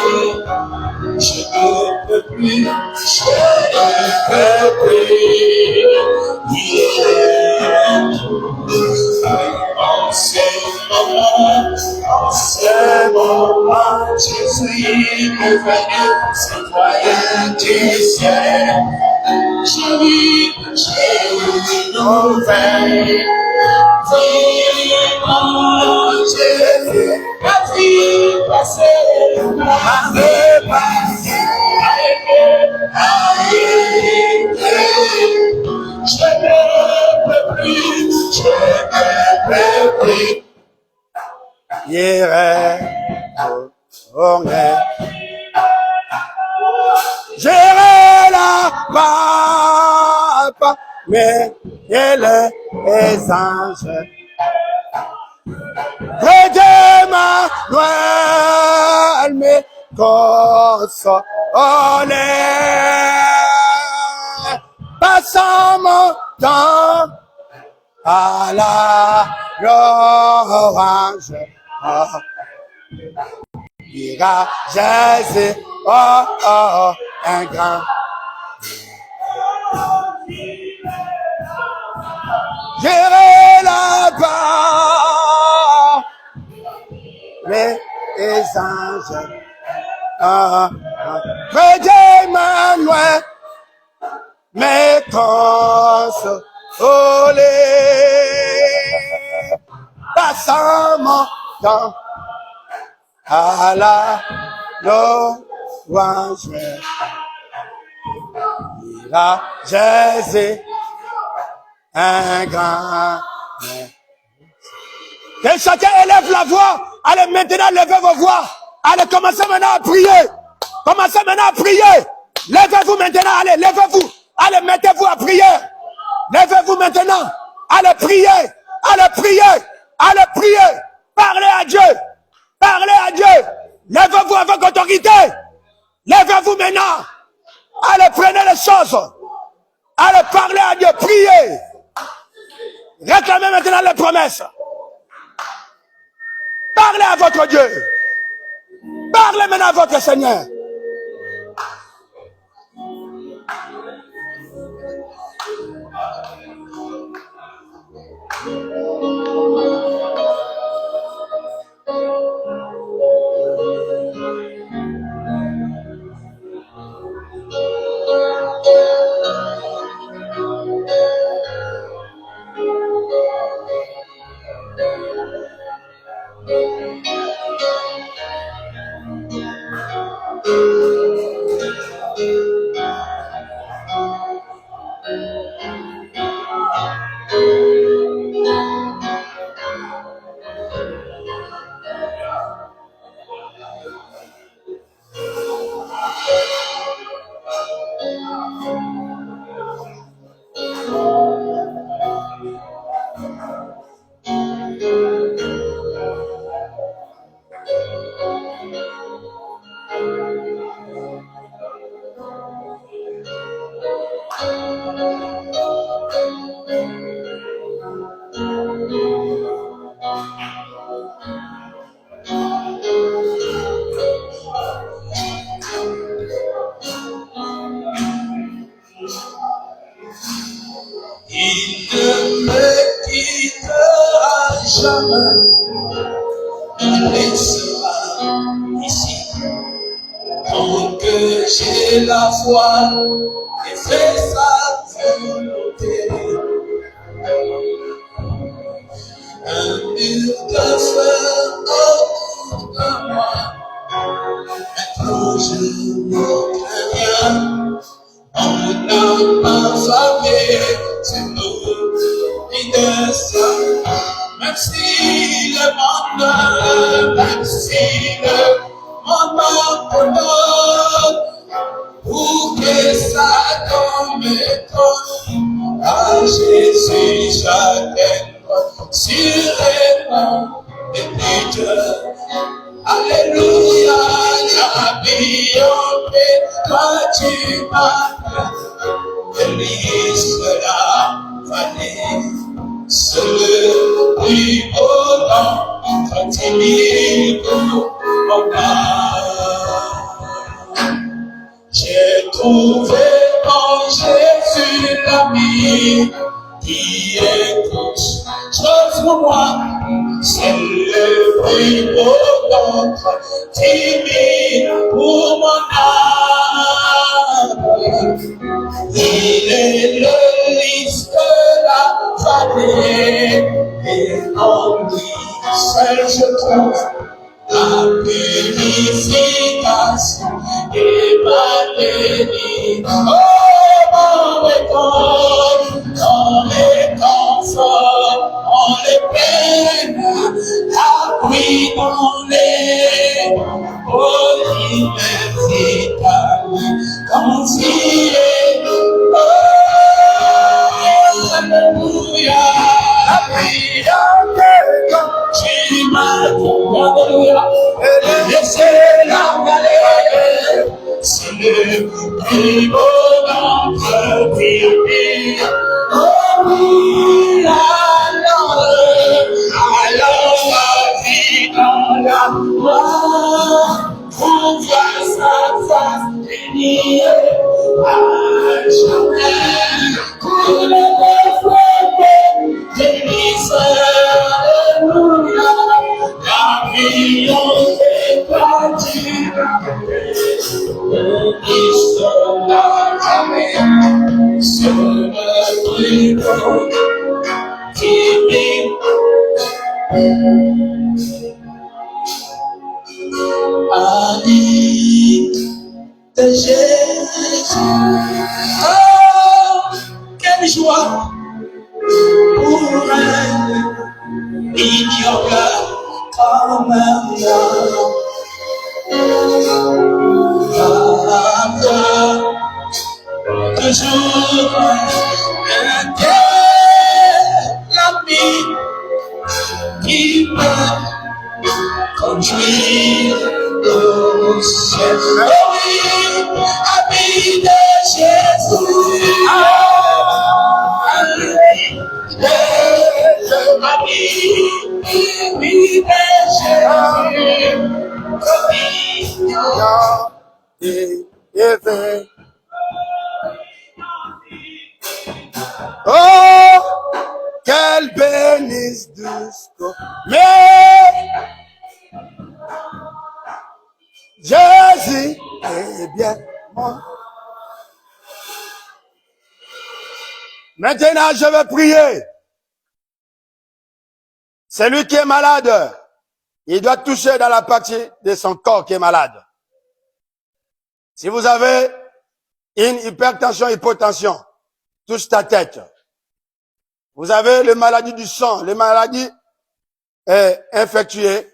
Je ne peux plus, je ne peux plus. En ce moment, je suis devenu citoyen du ciel. J'ai une nouvelle vie en Jésus. La vie passée, ma vie passée a été. Je ne peux plus, je ne peux plus. J'irai, j'irai là-bas, mais et les anges. Près Noël, mais consolé. Passant mon temps à la l'orange. Ira Jésus, oh, oh, oh, un grand. J'irai là-bas, les anges, près d'Emmanuel, mais consolé, passant mon temps à la louange. Ira Jésus, un grand. Que chacun élève la voix. Allez maintenant, levez vos voix. Allez, commencez maintenant à prier. Commencez maintenant à prier. Levez-vous maintenant, allez, levez-vous. Allez, mettez-vous à prier. Levez-vous maintenant. Allez, prier. Allez, prier. Allez, prier. Parlez à Dieu. Parlez à Dieu. Levez-vous avec autorité. Levez-vous maintenant. Allez, prenez les choses. Allez, parlez à Dieu. Priez. Réclamez maintenant les promesses. Parlez à votre Dieu. Parlez maintenant à votre Seigneur. La foi et fait sa volonté. Un mur de feu autour de moi. Maintenant je ne crains rien. On a ma famille, c'est nous, innocents. Même si le monde, même si le monde m'abandonne. Pour que ça tombe à Jésus, j'attends sûrement et Dieu. Alléluia, j'habille toi tu m'appelles. Élise la vallée, celui au nom, continue mon âme. J'ai trouvé en Jésus l'ami qui écoute chose pour moi. C'est le bruit au ventre timide pour mon âme. Il est le lys de la vallée et en lui seul je trouve la purification et ma bénédiction. Oh, mon réconfort, dans les conforts, dans les peines, appui dans les universités, confié. Oh, Tu m'as tout, alléluia, et c'est la galère, c'est le plus beau d'entre tes. Oh oui, alors ma vie dans la mort, pour voir sa face bénie, à jamais, pour le développer, bénisse, alléluia, la vie on est parti, bénisse, la jamais, c'est le plus beau qui m'est ami de Jésus. Oh, quelle joie pour un ignorant comme moi. Toujours un tel ami qui peut conduire au ciel. Oh oui, ami de Jésus. Ami de Jésus. Oh, quelle bénisse douce. Mais Jésus est bien mort. Maintenant, je vais prier. Celui qui est malade, il doit toucher dans la partie de son corps qui est malade. Si vous avez une hypertension, hypotension, touche ta tête. Vous avez les maladies du sang, les maladies infectieuses,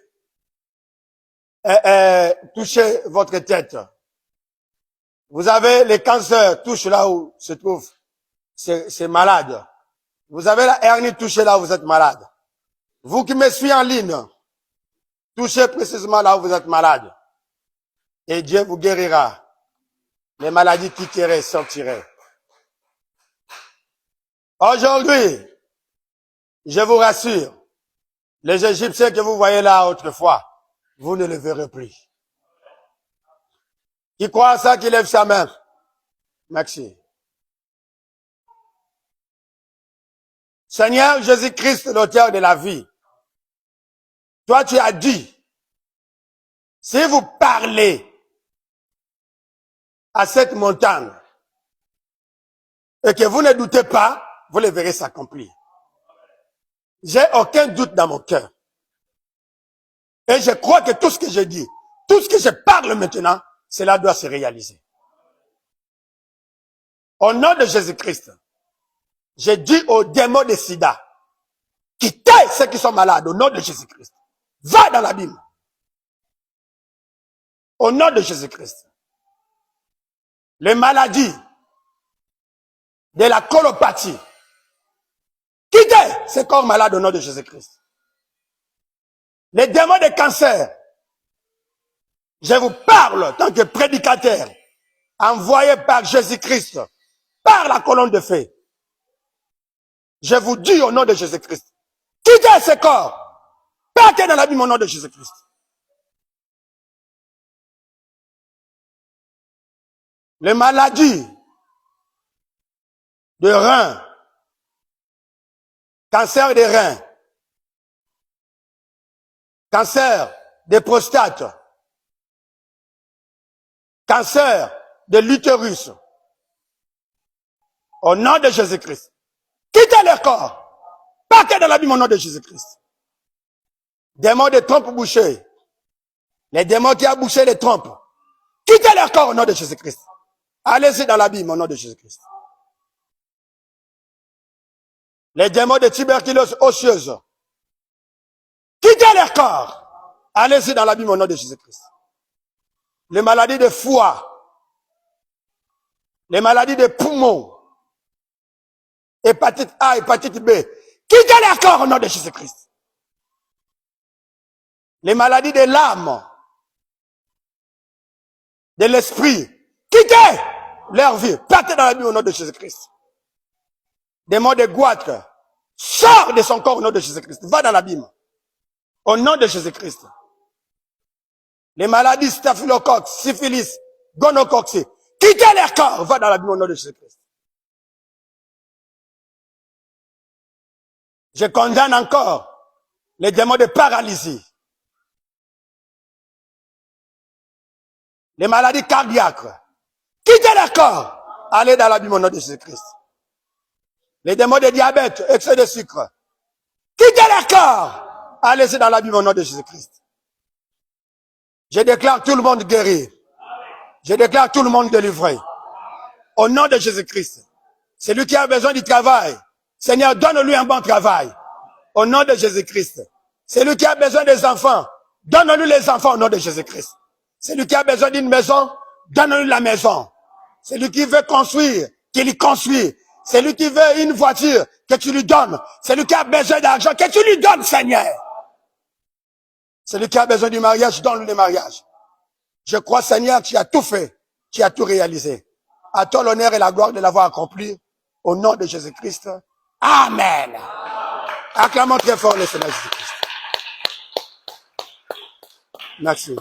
touchez votre tête. Vous avez les cancers, touchez là où se trouve c'est malade. Vous avez la hernie, touchez là où vous êtes malade. Vous qui me suivez en ligne, touchez précisément là où vous êtes malade. Et Dieu vous guérira. Les maladies quitteraient, sortiraient. Aujourd'hui, je vous rassure, les Égyptiens que vous voyez là autrefois, vous ne les verrez plus. Qui croit à ça, qui lève sa main? Merci. Seigneur Jésus-Christ, l'auteur de la vie, toi tu as dit, si vous parlez à cette montagne et que vous ne doutez pas, vous le verrez s'accomplir. J'ai aucun doute dans mon cœur. Et je crois que tout ce que je dis, tout ce que je parle maintenant, cela doit se réaliser. Au nom de Jésus-Christ, je dis aux démons de sida, quittez ceux qui sont malades au nom de Jésus-Christ. Va dans l'abîme. Au nom de Jésus-Christ. Les maladies de la colopathie, quittez ces corps malades au nom de Jésus-Christ. Les démons de cancer, je vous parle en tant que prédicateur, envoyé par Jésus-Christ, par la colonne de feu. Je vous dis au nom de Jésus-Christ, quittez ce corps, partez dans l'abîme au nom de Jésus-Christ. Les maladies de reins, cancer des reins, cancer de prostate, cancer de l'utérus, au nom de Jésus-Christ. Quittez leur corps. Partez dans l'abîme au nom de Jésus-Christ. Démons de trompes bouchées. Les démons qui ont bouché les trompes. Quittez leur corps au nom de Jésus-Christ. Allez-y dans l'abîme au nom de Jésus-Christ. Les démons de tuberculose osseuse. Quittez leur corps. Allez-y dans l'abîme au nom de Jésus-Christ. Les maladies de foie. Les maladies de poumons. Hépatite A, hépatite B. Quittez leur corps au nom de Jésus-Christ. Les maladies de l'âme, de l'esprit, quittez leur vie. Partez dans la vie au nom de Jésus-Christ. Des mots de goitre, sors de son corps au nom de Jésus-Christ. Va dans l'abîme. Au nom de Jésus-Christ. Les maladies staphylocoque, syphilis, gonocoque, quittez leur corps. Va dans l'abîme au nom de Jésus-Christ. Je condamne encore les démons de paralysie. Les maladies cardiaques. Quittez leur corps. Allez dans l'abîme au nom de Jésus-Christ. Les démons de diabète, excès de sucre. Quittez leur corps. Allez dans l'abîme au nom de Jésus-Christ. Je déclare tout le monde guéri. Je déclare tout le monde délivré. Au nom de Jésus-Christ. Celui qui a besoin du travail. Seigneur, donne-lui un bon travail. Au nom de Jésus-Christ. Celui qui a besoin des enfants. Donne-lui les enfants au nom de Jésus-Christ. Celui qui a besoin d'une maison. Donne-lui la maison. Celui qui veut construire, qu'il y construit. Celui qui veut une voiture, que tu lui donnes. Celui qui a besoin d'argent, que tu lui donnes, Seigneur. Celui qui a besoin du mariage, donne-lui le mariage. Je crois, Seigneur, que tu as tout fait, tu as tout réalisé. À toi l'honneur et la gloire de l'avoir accompli. Au nom de Jésus-Christ. Amen. Acclamons très fort le Seigneur Jésus-Christ. Merci.